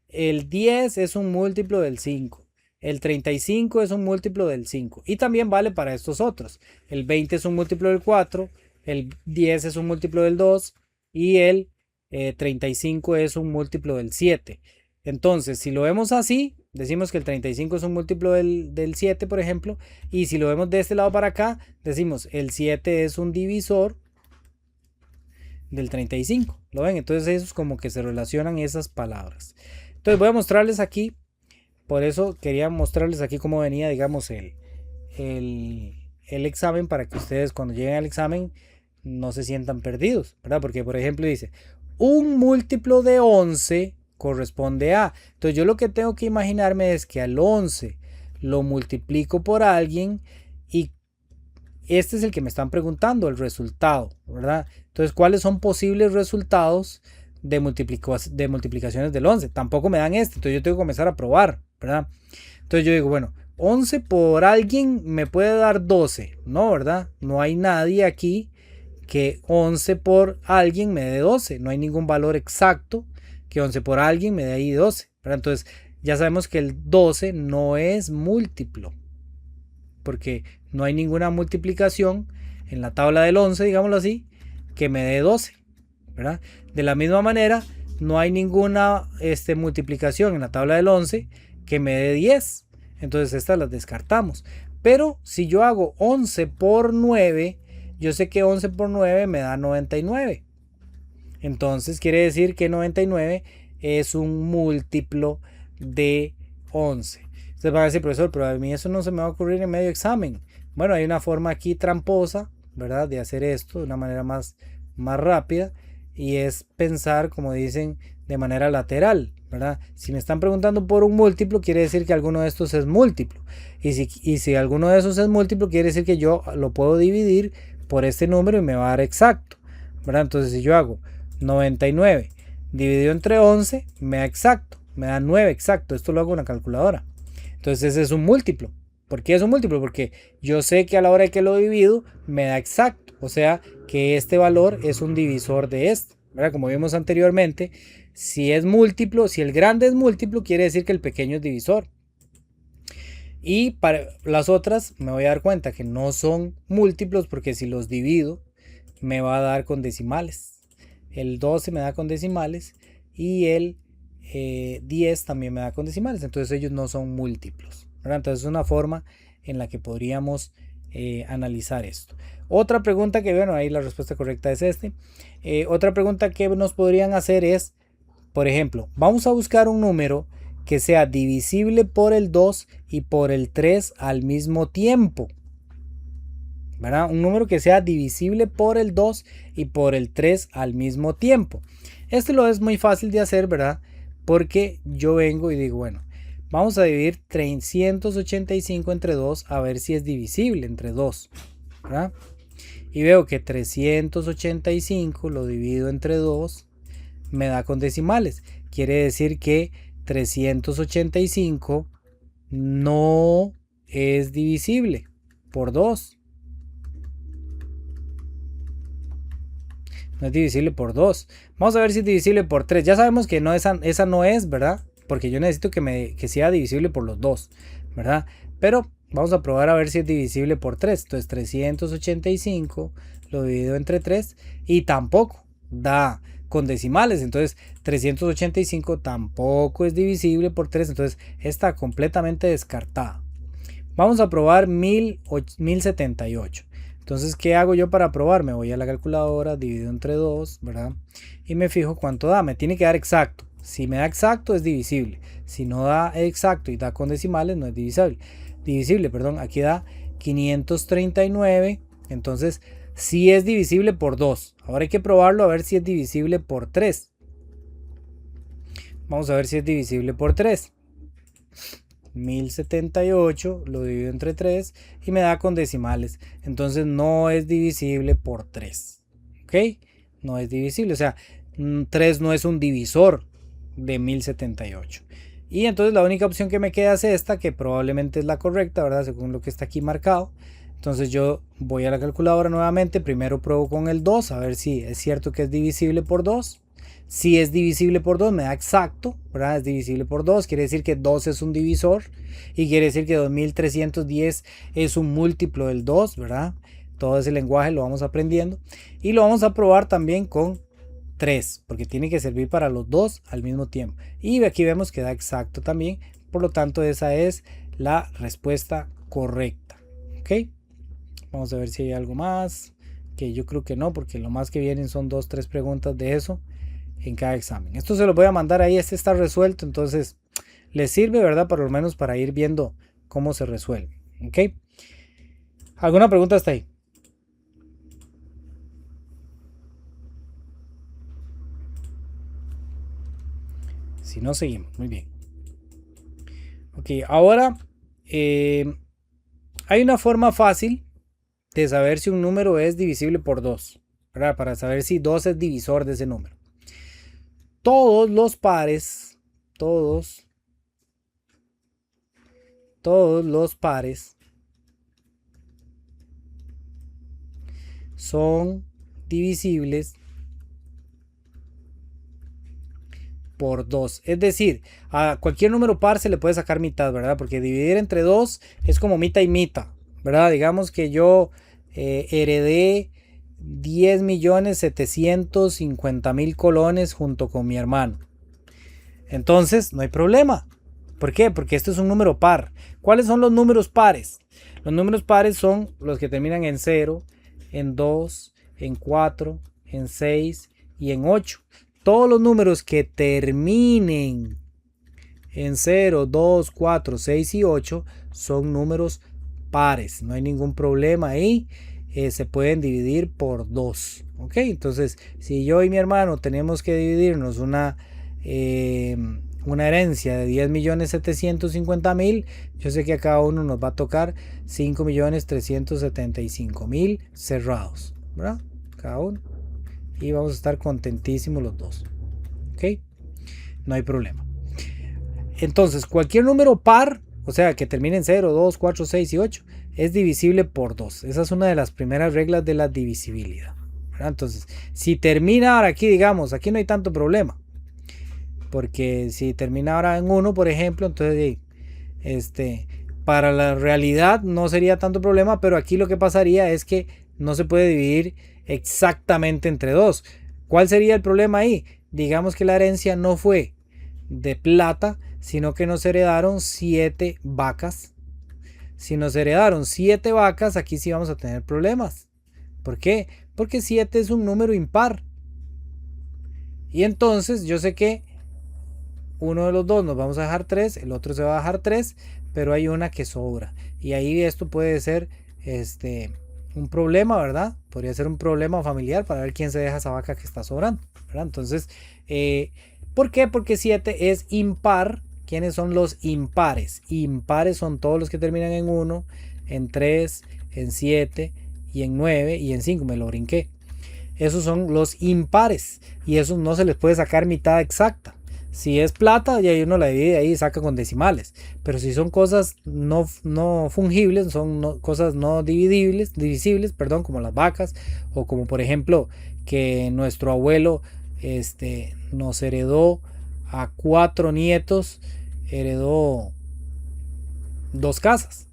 Speaker 1: El 10 es un múltiplo del 5. El 35 es un múltiplo del 5. Y también vale para estos otros. El 20 es un múltiplo del 4. El 10 es un múltiplo del 2. Y el 35 es un múltiplo del 7. Entonces, si lo vemos así, decimos que el 35 es un múltiplo del 7, por ejemplo. Y si lo vemos de este lado para acá, decimos el 7 es un divisor del 35. ¿Lo ven? Entonces, eso es como que se relacionan esas palabras. Entonces, voy a mostrarles aquí. Por eso quería mostrarles aquí cómo venía, digamos, el examen, para que ustedes cuando lleguen al examen no se sientan perdidos, ¿verdad? Porque, por ejemplo, dice un múltiplo de 11 corresponde a. Entonces yo lo que tengo que imaginarme es que al 11 lo multiplico por alguien y este es el que me están preguntando, el resultado, ¿verdad? Entonces, ¿cuáles son posibles resultados de multiplicaciones del 11? Tampoco me dan este, entonces yo tengo que comenzar a probar, ¿verdad? Entonces yo digo, bueno, 11 por alguien me puede dar 12, ¿no? ¿Verdad? No hay nadie aquí que 11 por alguien me dé 12, no hay ningún valor exacto que 11 por alguien me dé ahí 12, ¿verdad? Entonces ya sabemos que el 12 no es múltiplo, porque no hay ninguna multiplicación en la tabla del 11, digámoslo así, que me dé 12, ¿verdad? De la misma manera, no hay ninguna multiplicación en la tabla del 11 que me dé 10. Entonces estas las descartamos. Pero si yo hago 11 por 9, yo sé que 11 por 9 me da 99. Entonces quiere decir que 99 es un múltiplo de 11. Ustedes van a decir, profesor, pero a mí eso no se me va a ocurrir en medio examen. Bueno, hay una forma aquí tramposa, ¿verdad? De hacer esto de una manera más rápida, y es pensar, como dicen, de manera lateral, ¿verdad? Si me están preguntando por un múltiplo, quiere decir que alguno de estos es múltiplo. Y si alguno de esos es múltiplo, quiere decir que yo lo puedo dividir por este número y me va a dar exacto, ¿verdad? Entonces si yo hago 99 dividido entre 11, me da exacto, me da 9 exacto. Esto lo hago en la calculadora. Entonces ese es un múltiplo. ¿Por qué es un múltiplo? Porque yo sé que a la hora de que lo divido me da exacto. O sea que este valor es un divisor de este, ¿verdad? Como vimos anteriormente, si es múltiplo, si el grande es múltiplo, quiere decir que el pequeño es divisor. Y para las otras me voy a dar cuenta que no son múltiplos, porque si los divido me va a dar con decimales. El 12 me da con decimales y el 10 también me da con decimales. Entonces ellos no son múltiplos, ¿verdad? Entonces es una forma en la que podríamos analizar esto. Otra pregunta que, bueno, ahí la respuesta correcta es otra pregunta que nos podrían hacer es, por ejemplo, vamos a buscar un número que sea divisible por el 2 y por el 3 al mismo tiempo, ¿verdad? Un número que sea divisible por el 2 y por el 3 al mismo tiempo. Esto lo es muy fácil de hacer, ¿verdad? Porque yo vengo y digo, bueno, vamos a dividir 385 entre 2 a ver si es divisible entre 2, ¿verdad? Y veo que 385 lo divido entre 2 me da con decimales. Quiere decir que 385 no es divisible por 2. No es divisible por 2. Vamos a ver si es divisible por 3. Ya sabemos que no, esa no es, ¿verdad? Porque yo necesito que sea divisible por los 2, ¿verdad? Pero vamos a probar a ver si es divisible por 3. Entonces 385 lo divido entre 3 y tampoco da con decimales. Entonces 385 tampoco es divisible por 3. Entonces está completamente descartada. Vamos a probar 1078. Entonces, ¿qué hago yo para probar? Me voy a la calculadora, divido entre 2, ¿verdad? Y me fijo cuánto da. Me tiene que dar exacto. Si me da exacto es divisible. Si no da exacto y da con decimales no es divisible, perdón. Aquí da 539. Entonces, sí es divisible por 2. Ahora hay que probarlo a ver si es divisible por 3. Vamos a ver si es divisible por 3. 1078 lo divido entre 3 y me da con decimales. Entonces no es divisible por 3. ¿Ok? No es divisible. O sea, 3 no es un divisor de 1078. Y entonces la única opción que me queda es esta, que probablemente es la correcta, ¿verdad? Según lo que está aquí marcado. Entonces yo voy a la calculadora nuevamente. Primero pruebo con el 2 a ver si es cierto que es divisible por 2. Si es divisible por 2 me da exacto, ¿verdad? Es divisible por 2, quiere decir que 2 es un divisor y quiere decir que 2310 es un múltiplo del 2, ¿verdad? Todo ese lenguaje lo vamos aprendiendo y lo vamos a probar también con 3, porque tiene que servir para los dos al mismo tiempo. Y aquí vemos que da exacto también, por lo tanto esa es la respuesta correcta, ¿ok? Vamos a ver si hay algo más, que yo creo que no, porque lo más que vienen son 2-3 preguntas de eso en cada examen. Esto se lo voy a mandar ahí, este está resuelto, entonces les sirve, ¿verdad? Por lo menos para ir viendo cómo se resuelve, ¿ok? ¿Alguna pregunta hasta ahí? Si no, seguimos. Muy bien. Ok, ahora hay una forma fácil de saber si un número es divisible por 2, ¿verdad? Para saber si 2 es divisor de ese número. Todos los pares, todos los pares son divisibles por 2. Es decir, a cualquier número par se le puede sacar mitad, ¿verdad? Porque dividir entre 2 es como mitad y mitad, ¿verdad? Digamos que yo heredé 10.750.000 colones junto con mi hermano. Entonces, no hay problema. ¿Por qué? Porque esto es un número par. ¿Cuáles son los números pares? Los números pares son los que terminan en 0, en 2, en 4, en 6 y en 8. Todos los números que terminen en 0, 2, 4, 6 y 8 son números pares. No hay ningún problema ahí. Se pueden dividir por 2. ¿Ok? Entonces, si yo y mi hermano tenemos que dividirnos una herencia de 10.750.000, yo sé que a cada uno nos va a tocar 5.375.000 cerrados, ¿verdad? Cada uno. Y vamos a estar contentísimos los dos. ¿Ok? No hay problema. Entonces, cualquier número par, o sea, que termine en 0, 2, 4, 6 y 8, es divisible por 2. Esa es una de las primeras reglas de la divisibilidad, ¿verdad? Entonces, si termina ahora aquí, digamos, aquí no hay tanto problema. Porque si termina ahora en 1, por ejemplo, entonces para la realidad no sería tanto problema, pero aquí lo que pasaría es que no se puede dividir exactamente entre 2. ¿Cuál sería el problema ahí? Digamos que la herencia no fue de plata, sino que nos heredaron 7 vacas. Si nos heredaron 7 vacas, aquí sí vamos a tener problemas. ¿Por qué? Porque 7 es un número impar. Y entonces yo sé que uno de los dos nos vamos a dejar 3, el otro se va a dejar 3, pero hay una que sobra. Y ahí esto puede ser un problema, ¿verdad? Podría ser un problema familiar para ver quién se deja esa vaca que está sobrando, ¿verdad? Entonces, ¿por qué? Porque 7 es impar. ¿Quiénes son los impares? Impares son todos los que terminan en 1, en 3, en 7 y en 9 y en 5. Me lo brinqué. Esos son los impares y esos no se les puede sacar mitad exacta. Si es plata, ya uno la divide ahí y saca con decimales. Pero si son cosas no fungibles, son cosas no divisibles, perdón, como las vacas, o como por ejemplo que nuestro abuelo nos heredó a 4 nietos, heredó 2 casas.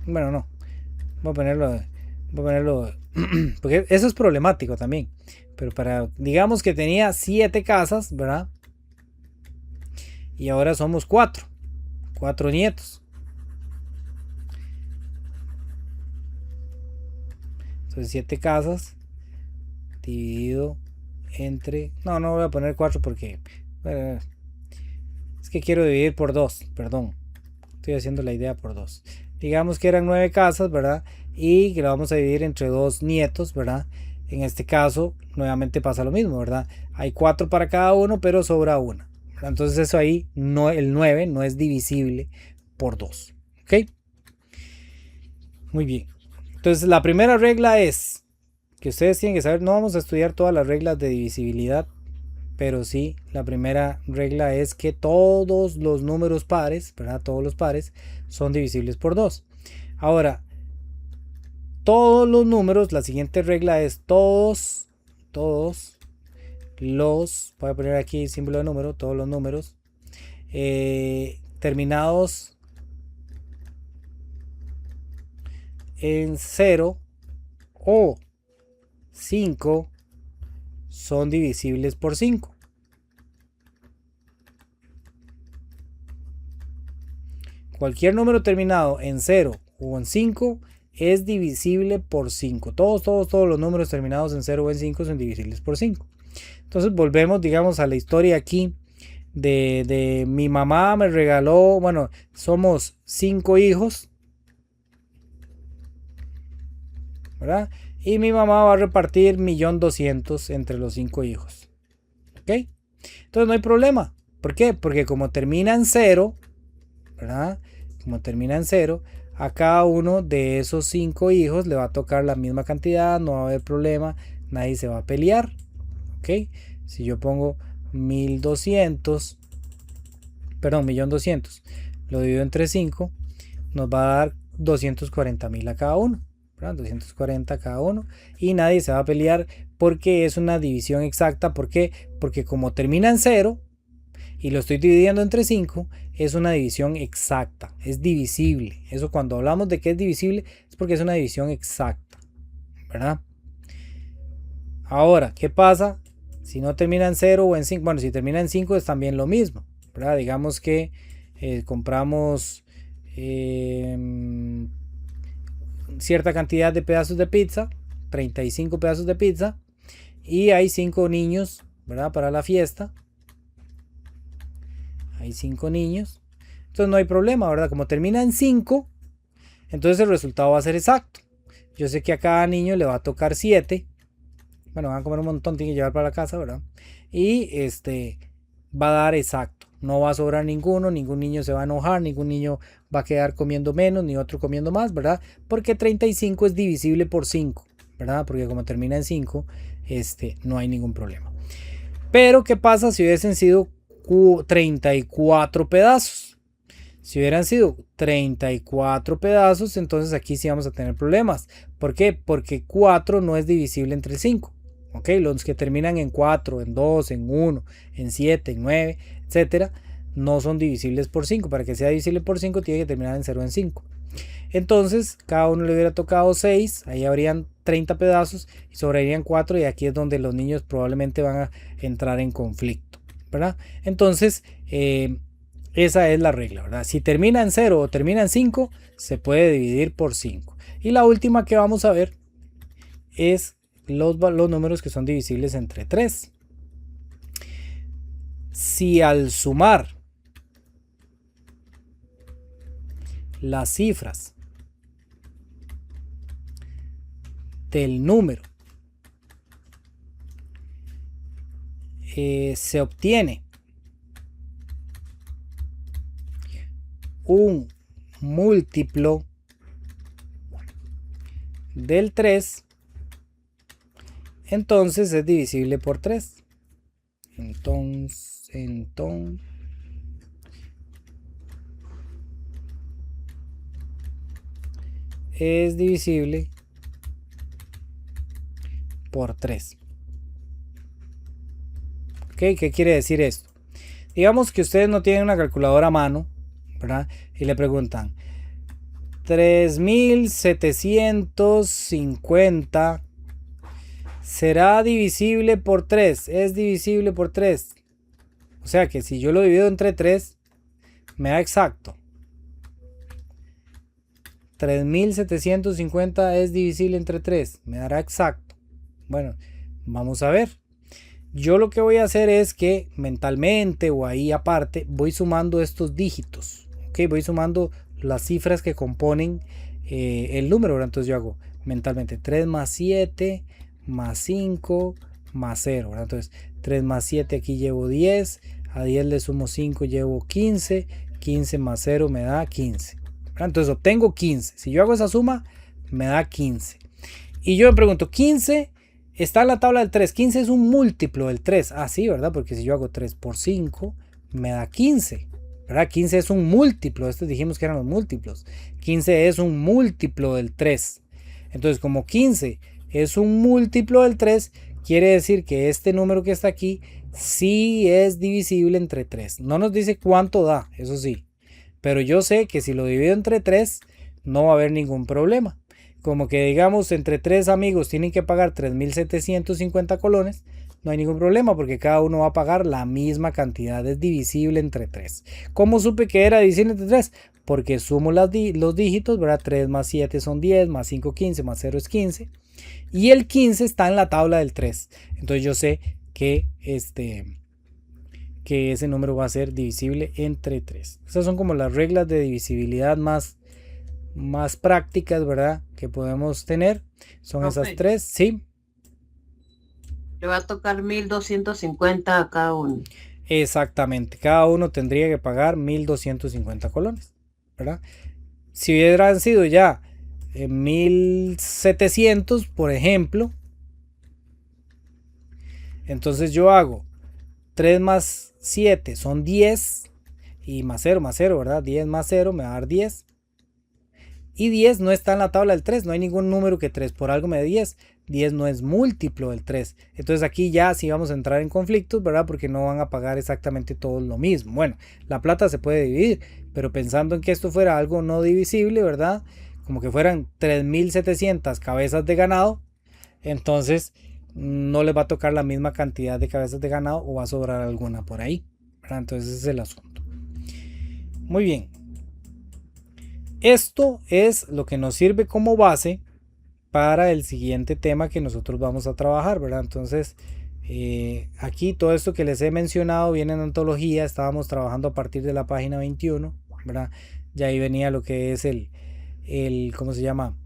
Speaker 1: Bueno, no. Voy a ponerlo porque eso es problemático también. Pero digamos que tenía 7 casas, ¿verdad? Y ahora somos 4 nietos. Entonces 7 casas dividido entre... No voy a poner 4 porque... es que quiero dividir por 2, perdón. Estoy haciendo la idea por 2. Digamos que eran 9 casas, ¿verdad? Y que la vamos a dividir entre 2 nietos, ¿verdad? En este caso, nuevamente pasa lo mismo, ¿verdad? Hay 4 para cada uno, pero sobra una. Entonces eso ahí, el 9 no es divisible por 2. ¿Ok? Muy bien. Entonces la primera regla es que ustedes tienen que saber, no vamos a estudiar todas las reglas de divisibilidad, pero sí, la primera regla es que todos los números pares, ¿verdad? Todos los pares son divisibles por 2. Ahora, todos los números, la siguiente regla es todos los, voy a poner aquí el símbolo de número, todos los números terminados en 0 o 5 son divisibles por 5. Cualquier número terminado en 0 o en 5 es divisible por 5. Todos los números terminados en 0 o en 5 son divisibles por 5. Entonces volvemos, digamos, a la historia aquí de mi mamá me regaló, bueno, somos 5 hijos, ¿verdad? Y mi mamá va a repartir 1.200.000 entre los 5 hijos. ¿Ok? Entonces no hay problema. ¿Por qué? Porque como termina en 0, ¿verdad? Como termina en 0, a cada uno de esos 5 hijos le va a tocar la misma cantidad, no va a haber problema, nadie se va a pelear. ¿Ok? Si yo pongo 1200, perdón, 1.200.000, lo divido entre 5, nos va a dar 240.000 a cada uno, ¿verdad? 240 a cada uno, y nadie se va a pelear porque es una división exacta. ¿Por qué? Porque como termina en 0 y lo estoy dividiendo entre 5, es una división exacta, es divisible. Eso, cuando hablamos de que es divisible, es porque es una división exacta, ¿verdad? Ahora, ¿qué pasa si no termina en 0 o en 5? Bueno, si termina en 5 es también lo mismo, ¿verdad? Digamos que compramos cierta cantidad de pedazos de pizza, 35 pedazos de pizza, y hay 5 niños, ¿verdad? Para la fiesta. Hay 5 niños. Entonces no hay problema, ¿verdad? Como termina en 5, entonces el resultado va a ser exacto. Yo sé que a cada niño le va a tocar 7. Bueno, van a comer un montón, tienen que llevar para la casa, ¿verdad? Y va a dar exacto. No va a sobrar ninguno, ningún niño se va a enojar, ningún niño va a quedar comiendo menos, ni otro comiendo más, ¿verdad? Porque 35 es divisible por 5, ¿verdad? Porque como termina en 5, no hay ningún problema. Pero, ¿qué pasa si hubiesen sido 34 pedazos? Si hubieran sido 34 pedazos, entonces aquí sí vamos a tener problemas. ¿Por qué? Porque 4 no es divisible entre 5. ¿Ok? Los que terminan en 4, en 2, en 1, en 7, en 9, etcétera, no son divisibles por 5. Para que sea divisible por 5 tiene que terminar en 0 o en 5. Entonces, cada uno le hubiera tocado 6, ahí habrían 30 pedazos y sobrarían 4, y aquí es donde los niños probablemente van a entrar en conflicto, ¿verdad? Entonces, esa es la regla, ¿verdad? Si termina en 0 o termina en 5, se puede dividir por 5. Y la última que vamos a ver es los números que son divisibles entre 3. Si al sumar las cifras del número se obtiene un múltiplo del 3, entonces es divisible por 3. Entonces es divisible por 3. ¿Ok? ¿Qué quiere decir esto? Digamos que ustedes no tienen una calculadora a mano, ¿verdad? Y le preguntan 3750 será divisible por 3. Es divisible por 3. O sea que si yo lo divido entre 3, me da exacto. 3750 es divisible entre 3. Me dará exacto. Bueno, vamos a ver. Yo lo que voy a hacer es que mentalmente o ahí aparte voy sumando estos dígitos. ¿Ok? Voy sumando las cifras que componen el número. ¿Verdad? Entonces yo hago mentalmente 3 más 7 más 5 más 0. ¿Verdad? Entonces 3 más 7 aquí llevo 10. A 10 le sumo 5, llevo 15. 15 más 0 me da 15. ¿Verdad? Entonces obtengo 15. Si yo hago esa suma, me da 15. Y yo me pregunto, 15 está en la tabla del 3. 15 es un múltiplo del 3. Ah, sí, ¿verdad? Porque si yo hago 3 por 5, me da 15. ¿Verdad? 15 es un múltiplo. Estos dijimos que eran los múltiplos. 15 es un múltiplo del 3. Entonces, como 15 es un múltiplo del 3, quiere decir que este número que está aquí sí es divisible entre 3. No nos dice cuánto da, eso sí. Pero yo sé que si lo divido entre 3, no va a haber ningún problema. Como que digamos entre 3 amigos tienen que pagar 3.750 colones, no hay ningún problema porque cada uno va a pagar la misma cantidad, es divisible entre 3. ¿Cómo supe que era divisible entre 3? Porque sumo los dígitos, ¿verdad? 3 más 7 son 10, más 5 15, más 0 es 15. Y el 15 está en la tabla del 3. Entonces yo sé que ese número va a ser divisible entre 3. Esas son como las reglas de divisibilidad más prácticas, ¿verdad? Que podemos tener. Son esas 3, ¿sí?
Speaker 2: Le va a tocar 1.250 a cada uno.
Speaker 1: Exactamente, cada uno tendría que pagar 1.250 colones, ¿verdad? Si hubieran sido ya 1.700, por ejemplo, entonces yo hago 3 más 7 son 10 y más 0, ¿verdad? 10 más 0 me va a dar 10. Y 10 no está en la tabla del 3, no hay ningún número que 3 por algo me dé 10. 10 no es múltiplo del 3. Entonces aquí ya sí vamos a entrar en conflictos, ¿verdad? Porque no van a pagar exactamente todos lo mismo. Bueno, la plata se puede dividir, pero pensando en que esto fuera algo no divisible, ¿verdad? Como que fueran 3.700 cabezas de ganado, entonces no les va a tocar la misma cantidad de cabezas de ganado o va a sobrar alguna por ahí, ¿verdad? Entonces ese es el asunto. Muy bien. Esto es lo que nos sirve como base para el siguiente tema que nosotros vamos a trabajar, ¿verdad? Entonces, aquí todo esto que les he mencionado viene en antología, estábamos trabajando a partir de la página 21, ¿verdad? Ya ahí venía lo que es ¿cómo se llama?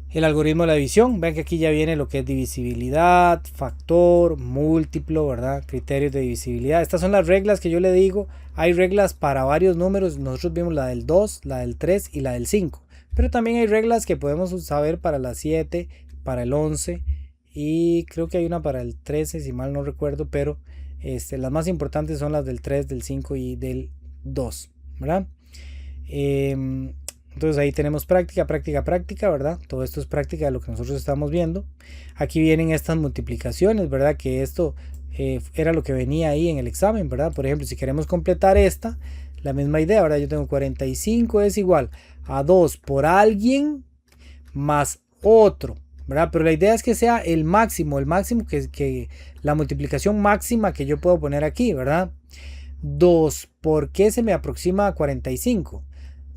Speaker 1: El algoritmo de la división. Vean que aquí ya viene lo que es divisibilidad, factor, múltiplo, ¿verdad? Criterios de divisibilidad. Estas son las reglas que yo le digo. Hay reglas para varios números. Nosotros vimos la del 2, la del 3 y la del 5. Pero también hay reglas que podemos saber para la 7, para el 11 y creo que hay una para el 13 si mal no recuerdo, pero las más importantes son las del 3, del 5 y del 2, ¿verdad? Entonces ahí tenemos práctica, práctica, práctica, ¿verdad? Todo esto es práctica de lo que nosotros estamos viendo. Aquí vienen estas multiplicaciones, ¿verdad? Que esto era lo que venía ahí en el examen, ¿verdad? Por ejemplo, si queremos completar esta, la misma idea, ¿verdad? Yo tengo 45 es igual a 2 por alguien más otro, ¿verdad? Pero la idea es que sea el máximo que la multiplicación máxima que yo puedo poner aquí, ¿verdad? 2 por qué se me aproxima a 45.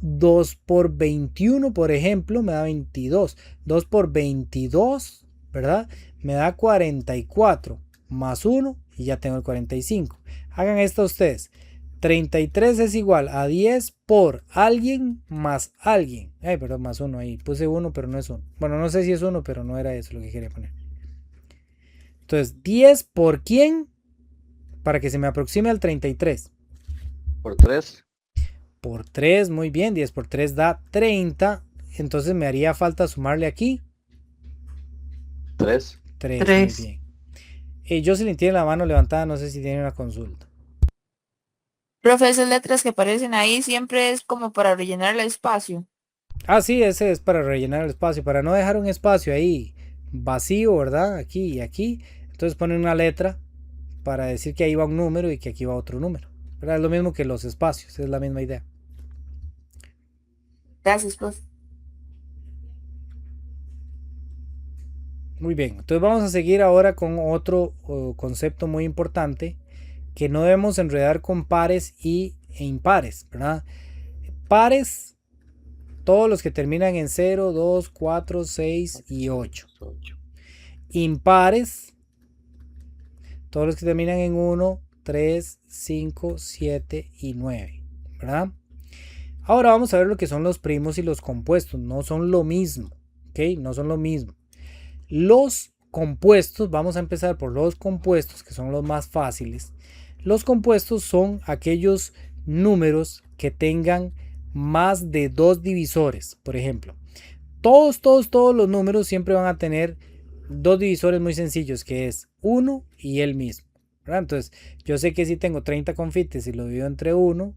Speaker 1: 2 por 21, por ejemplo, me da 22. 2 por 22, ¿verdad? Me da 44 más 1 y ya tengo el 45. Hagan esto ustedes. 33 es igual a 10 por alguien más alguien. Ay, perdón, más 1 ahí. Puse 1, pero no es 1. Bueno, no sé si es 1, pero no era eso lo que quería poner. Entonces, 10 por quién para que se me aproxime al 33.
Speaker 3: Por 3.
Speaker 1: Por 3, muy bien, 10 por 3 da 30, entonces me haría falta sumarle aquí
Speaker 3: 3.
Speaker 1: 3, muy
Speaker 2: 3.
Speaker 1: bien. Jocelyn tiene la mano levantada, no sé si tiene una consulta.
Speaker 2: Profe, esas letras que aparecen ahí siempre es como para rellenar el espacio.
Speaker 1: Ah, sí, ese es para rellenar el espacio, para no dejar un espacio ahí vacío, ¿verdad? Aquí y aquí, entonces ponen una letra para decir que ahí va un número y que aquí va otro número, ¿verdad? Es lo mismo que los espacios, es la misma idea.
Speaker 2: Gracias, profe.
Speaker 1: Muy bien, entonces vamos a seguir ahora con otro concepto muy importante que no debemos enredar con pares e impares, ¿verdad? Pares, todos los que terminan en 0, 2, 4, 6 y 8. Impares, todos los que terminan en 1, 3, 5, 7 y 9, ¿verdad? Ahora vamos a ver lo que son los primos y los compuestos. No son lo mismo, ¿ok? No son lo mismo. Los compuestos, vamos a empezar por los compuestos, que son los más fáciles. Los compuestos son aquellos números que tengan más de dos divisores. Por ejemplo, todos los números siempre van a tener dos divisores muy sencillos, que es 1 y el mismo, ¿verdad? Entonces, yo sé que si tengo 30 confites y lo divido entre un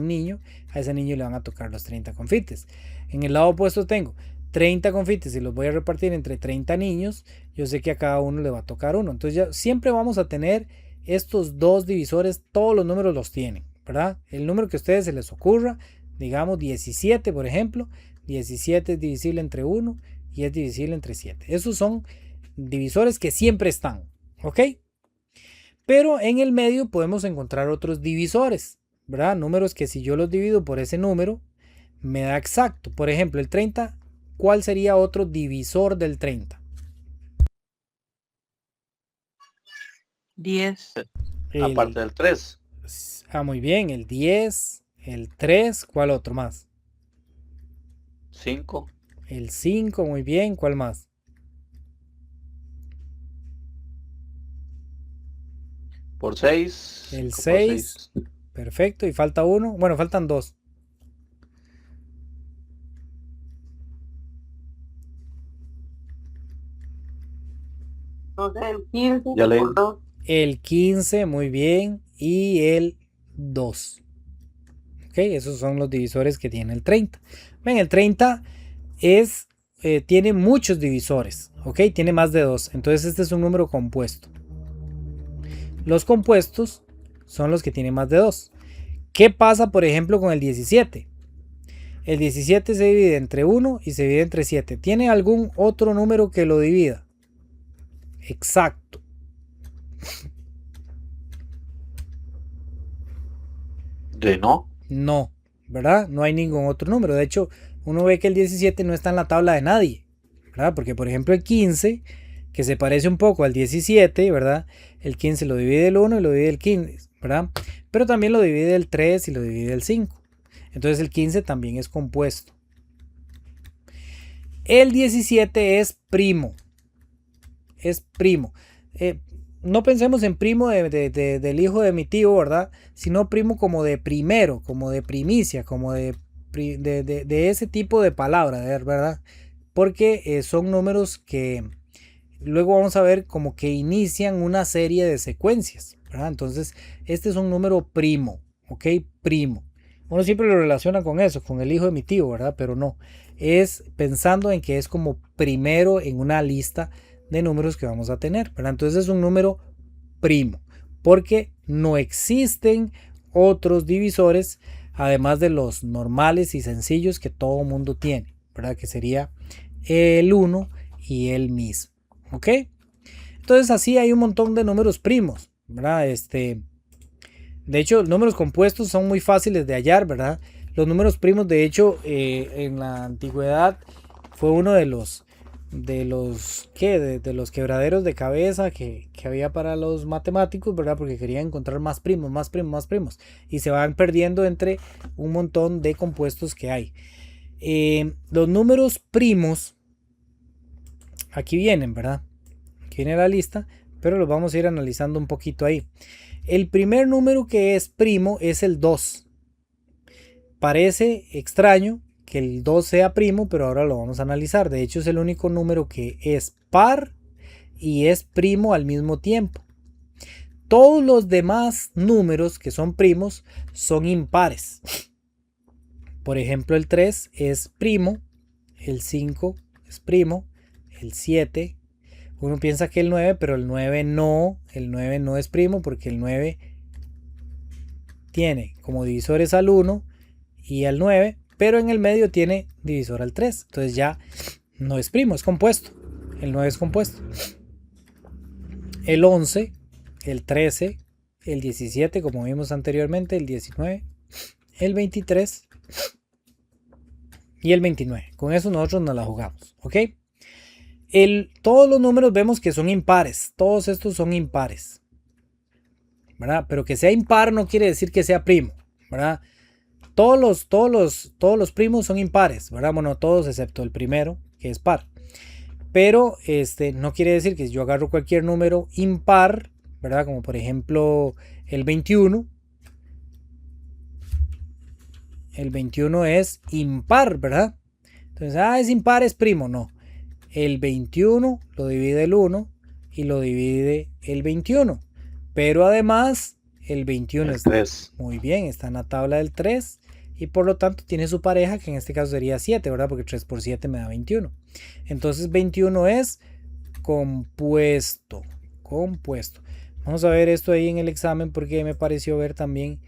Speaker 1: niño, a ese niño le van a tocar los 30 confites. En el lado opuesto tengo 30 confites y los voy a repartir entre 30 niños, yo sé que a cada uno le va a tocar uno. Entonces, ya siempre vamos a tener estos dos divisores, todos los números los tienen, ¿verdad? El número que a ustedes se les ocurra, digamos 17, por ejemplo, 17 es divisible entre 1 y es divisible entre 7. Esos son divisores que siempre están, ¿ok? Pero en el medio podemos encontrar otros divisores, ¿verdad? Números que si yo los divido por ese número, me da exacto. Por ejemplo, el 30, ¿cuál sería otro divisor del 30?
Speaker 2: 10.
Speaker 3: Aparte del 3.
Speaker 1: Muy bien, el 10, el 3, ¿cuál otro más?
Speaker 3: 5.
Speaker 1: El 5, muy bien, ¿cuál más?
Speaker 3: Por 6.
Speaker 1: El 6. Perfecto. Y falta uno. Bueno, faltan dos.
Speaker 4: Entonces el 15
Speaker 3: Ya leí.
Speaker 4: por 2.
Speaker 1: El 15, muy bien. Y el 2. Ok, esos son los divisores que tiene el 30. Ven, el 30 es, tiene muchos divisores. Ok, tiene más de 2. Entonces este es un número compuesto. Los compuestos son los que tienen más de 2. ¿Qué pasa, por ejemplo, con el 17? El 17 se divide entre 1 y se divide entre 7. ¿Tiene algún otro número que lo divida? Exacto.
Speaker 3: De no.
Speaker 1: No, ¿verdad? No hay ningún otro número. De hecho, uno ve que el 17 no está en la tabla de nadie, ¿verdad? Porque, por ejemplo, el 15, que se parece un poco al 17, ¿verdad? El 15 lo divide el 1 y lo divide el 15, ¿verdad? Pero también lo divide el 3 y lo divide el 5. Entonces el 15 también es compuesto. El 17 es primo. Es primo. No pensemos en primo del hijo de mi tío, ¿verdad? Sino primo como de primero, como de primicia, como de ese tipo de palabra, ¿verdad? Porque son números que luego vamos a ver como que inician una serie de secuencias, ¿verdad? Entonces, este es un número primo, ¿ok? Primo. Uno siempre lo relaciona con eso, con el hijo de mi tío, ¿verdad? Pero no, es pensando en que es como primero en una lista de números que vamos a tener, ¿verdad? Entonces es un número primo, porque no existen otros divisores además de los normales y sencillos que todo mundo tiene, ¿verdad? Que sería el 1 y el mismo, ¿ok? Entonces así hay un montón de números primos, ¿verdad? De hecho, números compuestos son muy fáciles de hallar, ¿verdad? Los números primos, de hecho, en la antigüedad fue uno de los quebraderos de cabeza que había para los matemáticos, ¿verdad? Porque querían encontrar más primos, más primos, más primos. Y se van perdiendo entre un montón de compuestos que hay. Los números primos, aquí vienen, ¿verdad? Aquí viene la lista, pero los vamos a ir analizando un poquito ahí. El primer número que es primo es el 2. Parece extraño que el 2 sea primo, pero ahora lo vamos a analizar. De hecho, es el único número que es par y es primo al mismo tiempo. Todos los demás números que son primos son impares. Por ejemplo, el 3 es primo, el 5 es primo, el 7. Uno piensa que el 9, pero el 9 no es primo porque el 9 tiene como divisores al 1 y al 9, pero en el medio tiene divisor al 3. Entonces ya no es primo, es compuesto. El 9 es compuesto. El 11, el 13, el 17, como vimos anteriormente, el 19, el 23 y el 29. Con eso nosotros nos la jugamos, ¿ok? Todos los números vemos que son impares. Todos estos son impares, ¿verdad? Pero que sea impar no quiere decir que sea primo, ¿verdad? Todos los primos son impares, ¿verdad? Bueno, todos excepto el primero, que es par. Pero no quiere decir que si yo agarro cualquier número impar, ¿verdad? Como por ejemplo el 21. El 21 es impar, ¿verdad? Entonces, es impar, es primo. No. El 21 lo divide el 1 y lo divide el 21. Pero además, el 21
Speaker 3: El
Speaker 1: está
Speaker 3: 3.
Speaker 1: muy bien, está en la tabla del 3 y por lo tanto tiene su pareja, que en este caso sería 7, ¿verdad? Porque 3 por 7 me da 21. Entonces 21 es compuesto. Compuesto. Vamos a ver esto ahí en el examen porque me pareció ver también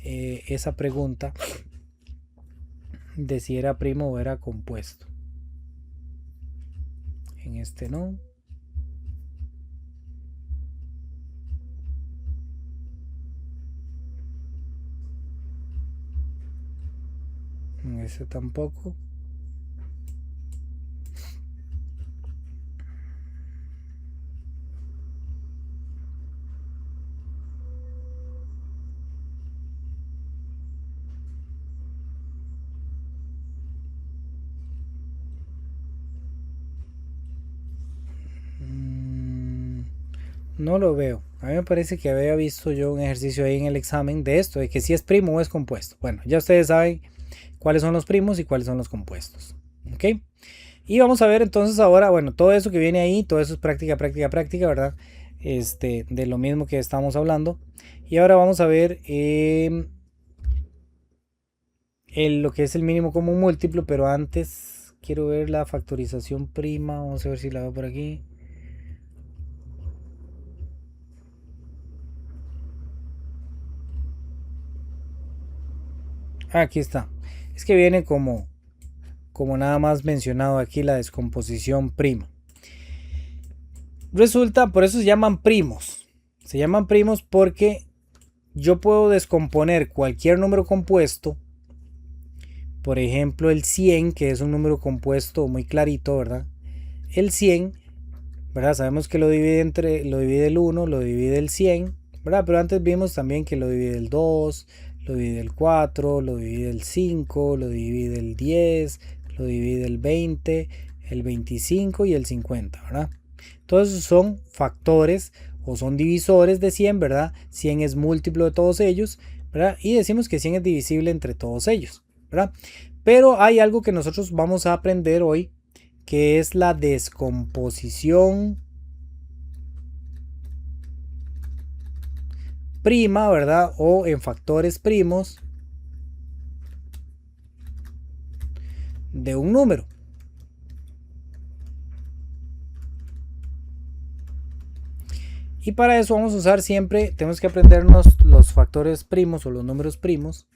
Speaker 1: esa pregunta de si era primo o era compuesto. En este no. En ese tampoco. No lo veo. A mí me parece que había visto yo un ejercicio ahí en el examen de esto, de que si es primo o es compuesto. Bueno, ya ustedes saben cuáles son los primos y cuáles son los compuestos. ¿Ok? Y vamos a ver entonces ahora, bueno, todo eso que viene ahí, todo eso es práctica, práctica, práctica, ¿verdad? De lo mismo que estamos hablando. Y ahora vamos a ver lo que es el mínimo común múltiplo, pero antes quiero ver la factorización prima. Vamos a ver si la veo por aquí. Aquí está. Es que viene como nada más mencionado aquí la descomposición prima. Resulta, por eso se llaman primos. Se llaman primos porque yo puedo descomponer cualquier número compuesto. Por ejemplo, el 100, que es un número compuesto muy clarito, ¿verdad? El 100, ¿verdad? Sabemos que lo divide el 1, lo divide el 100, ¿verdad? Pero antes vimos también que lo divide el 2, lo divide el 4, lo divide el 5, lo divide el 10, lo divide el 20, el 25 y el 50, ¿verdad? Todos esos son factores o son divisores de 100, ¿verdad? 100 es múltiplo de todos ellos, ¿verdad? Y decimos que 100 es divisible entre todos ellos, ¿verdad? Pero hay algo que nosotros vamos a aprender hoy, que es la descomposición prima, ¿verdad? O en factores primos de un número. Y para eso vamos a usar siempre, tenemos que aprendernos los factores primos o los números primos,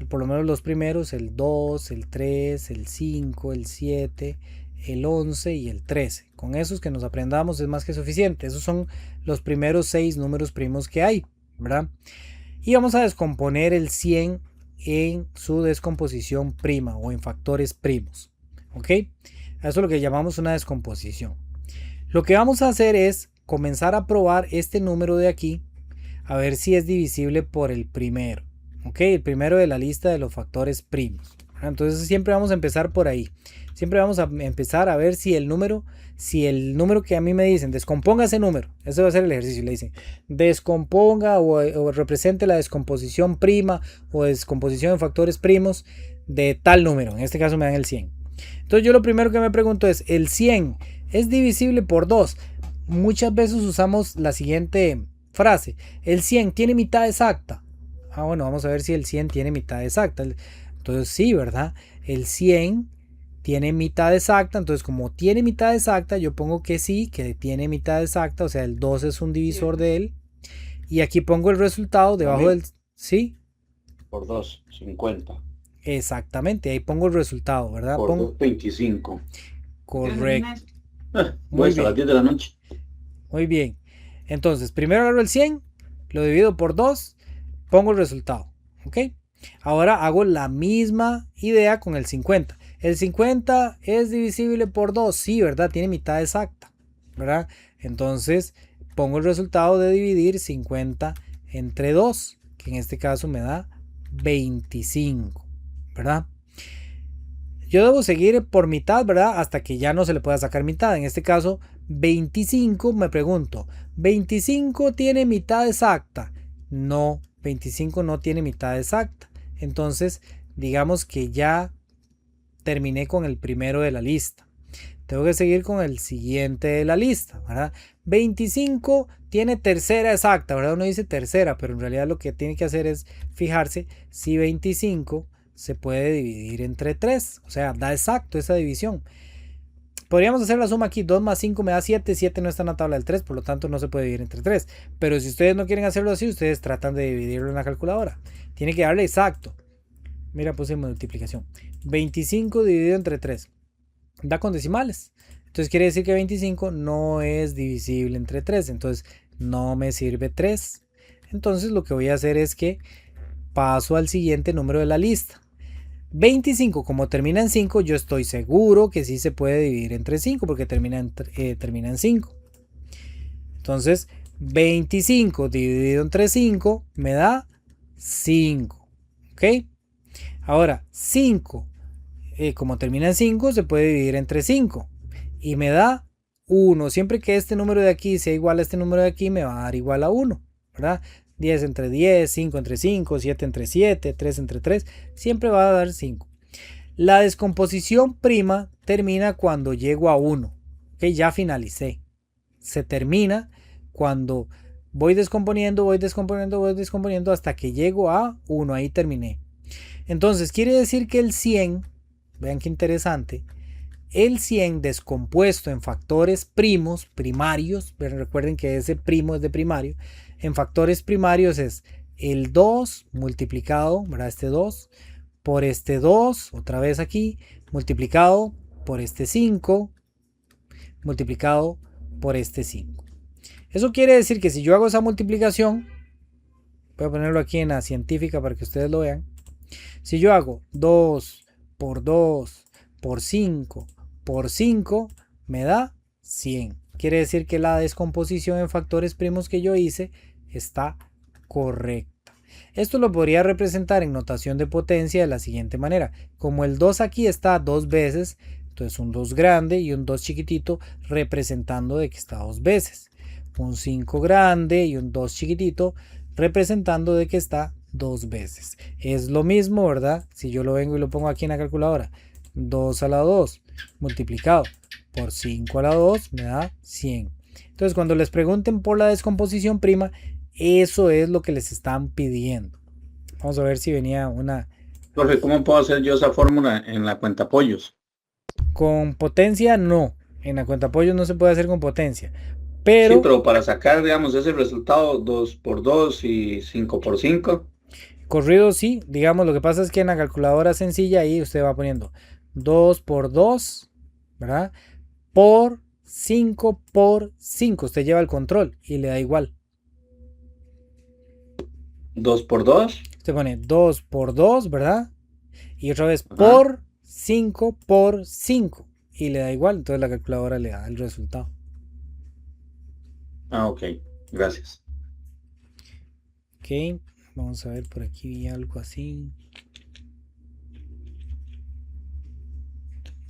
Speaker 1: por lo menos los primeros, el 2, el 3, el 5, el 7, el 11 y el 13. Con esos que nos aprendamos es más que suficiente. Esos son los primeros 6 números primos que hay, ¿verdad? Y vamos a descomponer el 100 en su descomposición prima o en factores primos, ¿ok? Eso es lo que llamamos una descomposición. Lo que vamos a hacer es comenzar a probar este número de aquí, a ver si es divisible por el primero, ¿ok? El primero de la lista de los factores primos. Entonces siempre vamos a empezar por ahí. Siempre vamos a empezar a ver si el número que a mí me dicen, descomponga ese número. Ese va a ser el ejercicio. Le dicen, descomponga o represente la descomposición prima o descomposición de factores primos de tal número. En este caso me dan el 100. Entonces yo lo primero que me pregunto es, ¿el 100 es divisible por 2? Muchas veces usamos la siguiente frase, el 100 tiene mitad exacta. Bueno, vamos a ver si el 100 tiene mitad exacta. Entonces sí, ¿verdad? El 100 tiene mitad exacta, entonces como tiene mitad exacta, yo pongo que sí, que tiene mitad exacta, o sea, el 2 es un divisor de él. Y aquí pongo el resultado debajo del... ¿Sí?
Speaker 5: Por 2, 50.
Speaker 1: Exactamente, ahí pongo el resultado, ¿verdad?
Speaker 5: Por 2, 25.
Speaker 1: Correcto.
Speaker 5: Muy bien. A las 10 de la noche.
Speaker 1: Muy bien. Entonces, primero agarro el 100, lo divido por 2, pongo el resultado. ¿Ok? Ahora hago la misma idea con el 50. El 50 es divisible por 2. Sí, ¿verdad? Tiene mitad exacta, ¿verdad? Entonces, pongo el resultado de dividir 50 entre 2, que en este caso me da 25, ¿verdad? Yo debo seguir por mitad, ¿verdad? Hasta que ya no se le pueda sacar mitad. En este caso, 25, me pregunto, ¿25 tiene mitad exacta? No, 25 no tiene mitad exacta. Entonces, digamos que ya terminé con el primero de la lista. Tengo que seguir con el siguiente de la lista, ¿verdad? 25 tiene tercera exacta, ¿verdad? Uno dice tercera, pero en realidad lo que tiene que hacer es fijarse si 25 se puede dividir entre 3, o sea, da exacto esa división. Podríamos hacer la suma aquí, 2 más 5 me da 7, 7 no está en la tabla del 3, por lo tanto no se puede dividir entre 3. Pero si ustedes no quieren hacerlo así, ustedes tratan de dividirlo en la calculadora. Tiene que darle exacto. Mira, puse multiplicación. 25 dividido entre 3. Da con decimales. Entonces quiere decir que 25 no es divisible entre 3. Entonces no me sirve 3. Entonces lo que voy a hacer es que paso al siguiente número de la lista. 25, como termina en 5, yo estoy seguro que sí se puede dividir entre 5 porque termina en 5. Entonces, 25 dividido entre 5 me da 5. ¿Ok? Ahora, 5, como termina en 5, se puede dividir entre 5 y me da 1. Siempre que este número de aquí sea igual a este número de aquí, me va a dar igual a 1, ¿verdad? 10 entre 10, 5 entre 5, 7 entre 7, 3 entre 3, siempre va a dar 5. La descomposición prima termina cuando llego a 1. Ok, ya finalicé. Se termina cuando voy descomponiendo, voy descomponiendo, voy descomponiendo hasta que llego a 1. Ahí terminé. Entonces quiere decir que el 100, vean qué interesante, el 100 descompuesto en factores primos, primarios, pero recuerden que ese primo es de primario, en factores primarios es el 2 multiplicado, ¿verdad? Este 2 por este 2, otra vez aquí, multiplicado por este 5, multiplicado por este 5. Eso quiere decir que si yo hago esa multiplicación, voy a ponerlo aquí en la científica para que ustedes lo vean. Si yo hago 2 por 2 por 5 por 5, me da 100. Quiere decir que la descomposición en factores primos que yo hice está correcta. Esto lo podría representar en notación de potencia de la siguiente manera. Como el 2 aquí está 2 veces, entonces un 2 grande y un 2 chiquitito representando de que está 2 veces. Un 5 grande y un 2 chiquitito representando de que está 2 veces. Es lo mismo, ¿verdad? Si yo lo vengo y lo pongo aquí en la calculadora. 2 a la 2 multiplicado por 5 a la 2 me da 100. Entonces cuando les pregunten por la descomposición prima, eso es lo que les están pidiendo. Vamos a ver si venía una...
Speaker 5: Profe, ¿cómo puedo hacer yo esa fórmula en la cuenta apoyos?
Speaker 1: Con potencia no. En la cuenta apoyos no se puede hacer con potencia.
Speaker 5: Sí,
Speaker 1: Pero
Speaker 5: pero para sacar, digamos, ese resultado 2 por 2 y 5 por 5.
Speaker 1: corrido sí. Digamos, lo que pasa es que en la calculadora sencilla ahí usted va poniendo 2 por 2, ¿verdad? Por 5 por 5. Usted lleva el control y le da igual.
Speaker 5: 2 por 2.
Speaker 1: Usted pone 2 por 2, ¿verdad? Y otra vez
Speaker 5: Ajá.
Speaker 1: por 5 por 5. Y le da igual. Entonces la calculadora le da el resultado.
Speaker 5: Ah, ok. Gracias.
Speaker 1: Ok. Vamos a ver por aquí vi algo así.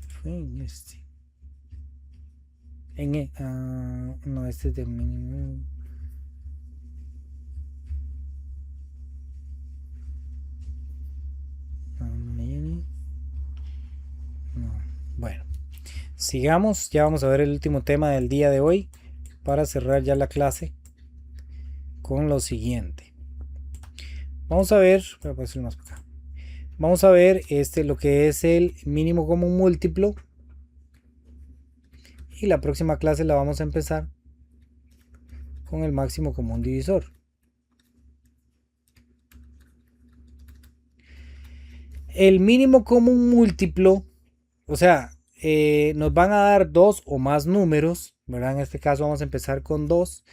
Speaker 1: Fue en este. No, este es de mínimo. No. Bueno, sigamos. Ya vamos a ver el último tema del día de hoy para cerrar ya la clase con lo siguiente. Vamos a ver, voy a pasar más para acá. Vamos a ver lo que es el mínimo común múltiplo. Y la próxima clase la vamos a empezar con el máximo común divisor. El mínimo común múltiplo, o sea, nos van a dar dos o más números, ¿verdad? En este caso vamos a empezar con 2.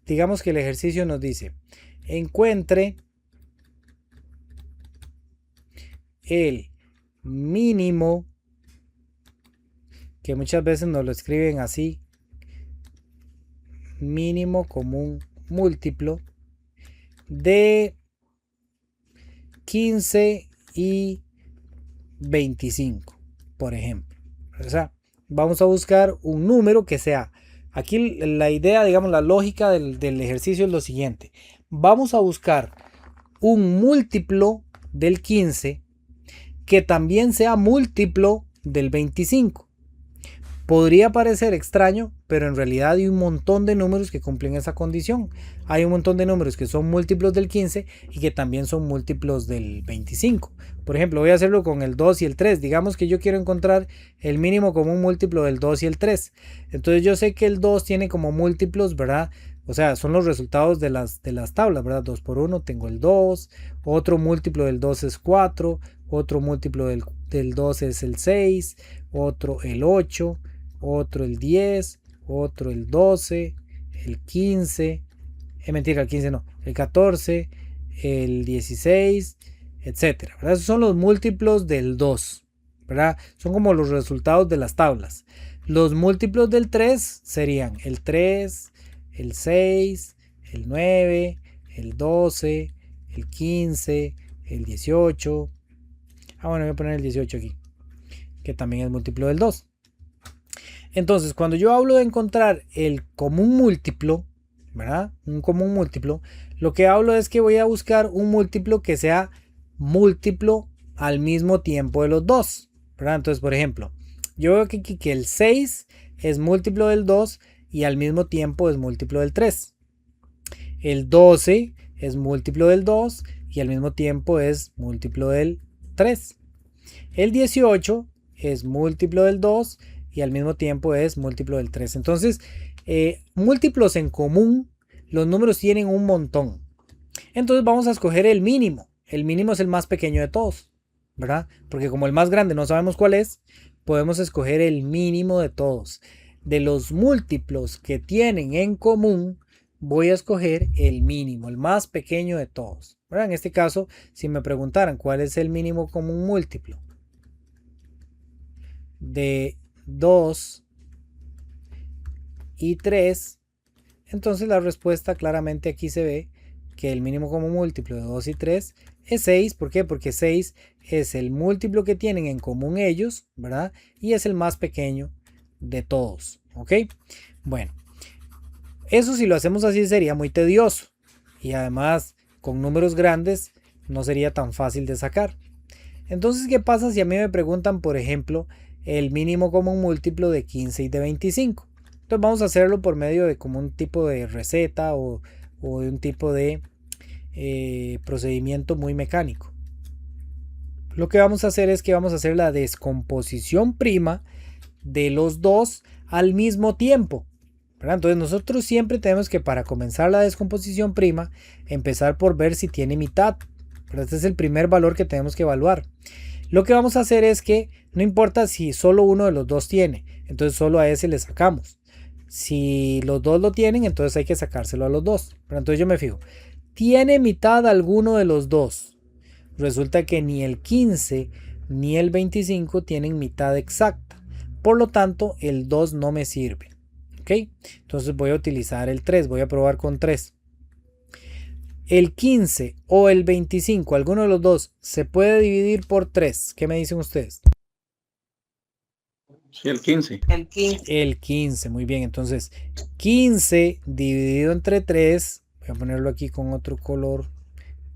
Speaker 1: Digamos que el ejercicio nos dice, encuentre el mínimo, que muchas veces nos lo escriben así, mínimo común múltiplo de 15 y 25, por ejemplo. O sea, vamos a buscar un número que sea, aquí la idea, digamos, la lógica del ejercicio es lo siguiente. Vamos a buscar un múltiplo del 15 que también sea múltiplo del 25. Podría parecer extraño, pero en realidad hay un montón de números que cumplen esa condición. Hay un montón de números que son múltiplos del 15 y que también son múltiplos del 25. Por ejemplo, voy a hacerlo con el 2 y el 3. Digamos que yo quiero encontrar el mínimo común múltiplo del 2 y el 3. Entonces yo sé que el 2 tiene como múltiplos, ¿verdad? O sea, son los resultados de las tablas, ¿verdad? 2 por 1 tengo el 2. Otro múltiplo del 2 es 4. Otro múltiplo del 2 es el 6. Otro el 8. Otro el 10, otro el 12, el 15, mentira, el 15 no, el 14, el 16, etcétera, ¿verdad? Esos son los múltiplos del 2, ¿verdad? Son como los resultados de las tablas. Los múltiplos del 3 serían el 3, el 6, el 9, el 12, el 15, el 18. Bueno, voy a poner el 18 aquí, que también es múltiplo del 2. Entonces, cuando yo hablo de encontrar el común múltiplo, ¿verdad? Un común múltiplo, lo que hablo es que voy a buscar un múltiplo que sea múltiplo al mismo tiempo de los dos, ¿verdad? Entonces, por ejemplo, yo veo que el 6 es múltiplo del 2 y al mismo tiempo es múltiplo del 3. El 12 es múltiplo del 2 y al mismo tiempo es múltiplo del 3. El 18 es múltiplo del 2 y al mismo tiempo es múltiplo del 3. Entonces, múltiplos en común, los números tienen un montón. Entonces vamos a escoger el mínimo. El mínimo es el más pequeño de todos, ¿verdad? Porque como el más grande no sabemos cuál es, podemos escoger el mínimo de todos. De los múltiplos que tienen en común, voy a escoger el mínimo, el más pequeño de todos, ¿verdad? En este caso, si me preguntaran cuál es el mínimo común múltiplo de 2 y 3, entonces la respuesta claramente aquí se ve que el mínimo común múltiplo de 2 y 3 es 6. ¿Por qué? Porque 6 es el múltiplo que tienen en común ellos, ¿verdad? Y es el más pequeño de todos, ¿ok? Bueno, eso si lo hacemos así sería muy tedioso y además con números grandes no sería tan fácil de sacar. Entonces, ¿qué pasa si a mí me preguntan, por ejemplo, el mínimo común múltiplo de 15 y de 25? Entonces vamos a hacerlo por medio de como un tipo de receta o de un tipo de procedimiento muy mecánico. Lo que vamos a hacer es que vamos a hacer la descomposición prima de los dos al mismo tiempo, ¿verdad? Entonces nosotros siempre tenemos que, para comenzar la descomposición prima, empezar por ver si tiene mitad. Pero este es el primer valor que tenemos que evaluar. Lo que vamos a hacer es que no importa si solo uno de los dos tiene, entonces solo a ese le sacamos. Si los dos lo tienen, entonces hay que sacárselo a los dos. Pero entonces yo me fijo, ¿tiene mitad alguno de los dos? Resulta que ni el 15 ni el 25 tienen mitad exacta. Por lo tanto, el 2 no me sirve. ¿Ok? Entonces voy a utilizar el 3. Voy a probar con 3. El 15 o el 25, alguno de los dos, se puede dividir por 3. ¿Qué me dicen ustedes?
Speaker 5: Sí, el 15.
Speaker 4: El 15.
Speaker 1: El 15, muy bien. Entonces, 15 dividido entre 3, voy a ponerlo aquí con otro color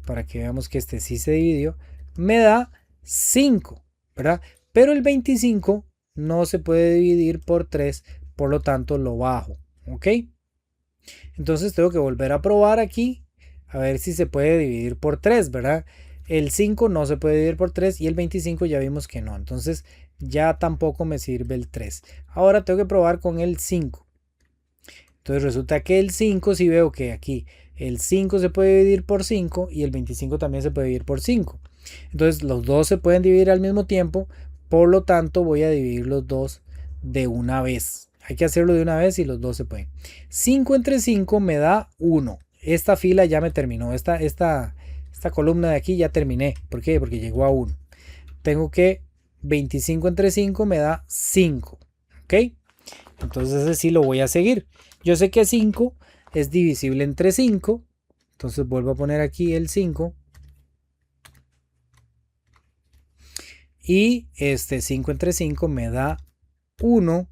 Speaker 1: para que veamos que este sí se dividió, me da 5, ¿verdad? Pero el 25 no se puede dividir por 3, por lo tanto lo bajo, ¿ok? Entonces tengo que volver a probar aquí, a ver si se puede dividir por 3, ¿verdad? El 5 no se puede dividir por 3 y el 25 ya vimos que no, entonces ya tampoco me sirve el 3. Ahora tengo que probar con el 5. Entonces resulta que el 5, si veo que aquí el 5 se puede dividir por 5 y el 25 también se puede dividir por 5. Entonces los dos se pueden dividir al mismo tiempo, por lo tanto voy a dividir los dos de una vez. Hay que hacerlo de una vez y los dos se pueden. 5 entre 5 me da 1. Esta fila ya me terminó. Esta columna de aquí ya terminé. ¿Por qué? Porque llegó a 1. Tengo que 25 entre 5 me da 5. ¿Ok? Entonces ese sí lo voy a seguir. Yo sé que 5 es divisible entre 5. Entonces vuelvo a poner aquí el 5. Y 5 entre 5 me da 1.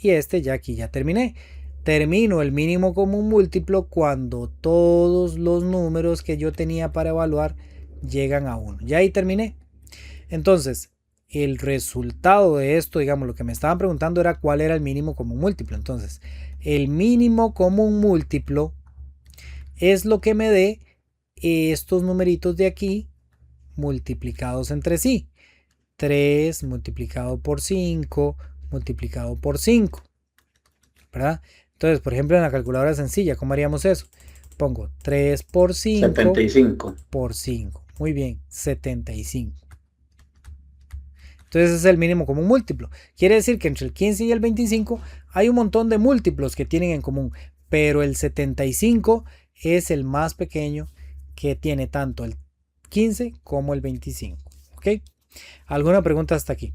Speaker 1: Y ya aquí ya terminé. Termino el mínimo común múltiplo cuando todos los números que yo tenía para evaluar llegan a 1. Ya ahí terminé. Entonces, el resultado de esto, digamos, lo que me estaban preguntando era cuál era el mínimo común múltiplo. Entonces, el mínimo común múltiplo es lo que me dé estos numeritos de aquí multiplicados entre sí. 3 multiplicado por 5 multiplicado por 5, ¿verdad? Entonces, por ejemplo, en la calculadora sencilla, ¿cómo haríamos eso? Pongo 3 por 5
Speaker 5: 75.
Speaker 1: por 5. Muy bien, 75. Entonces ese es el mínimo común múltiplo. Quiere decir que entre el 15 y el 25 hay un montón de múltiplos que tienen en común, pero el 75 es el más pequeño que tiene tanto el 15 como el 25. ¿Ok? ¿Alguna pregunta hasta aquí?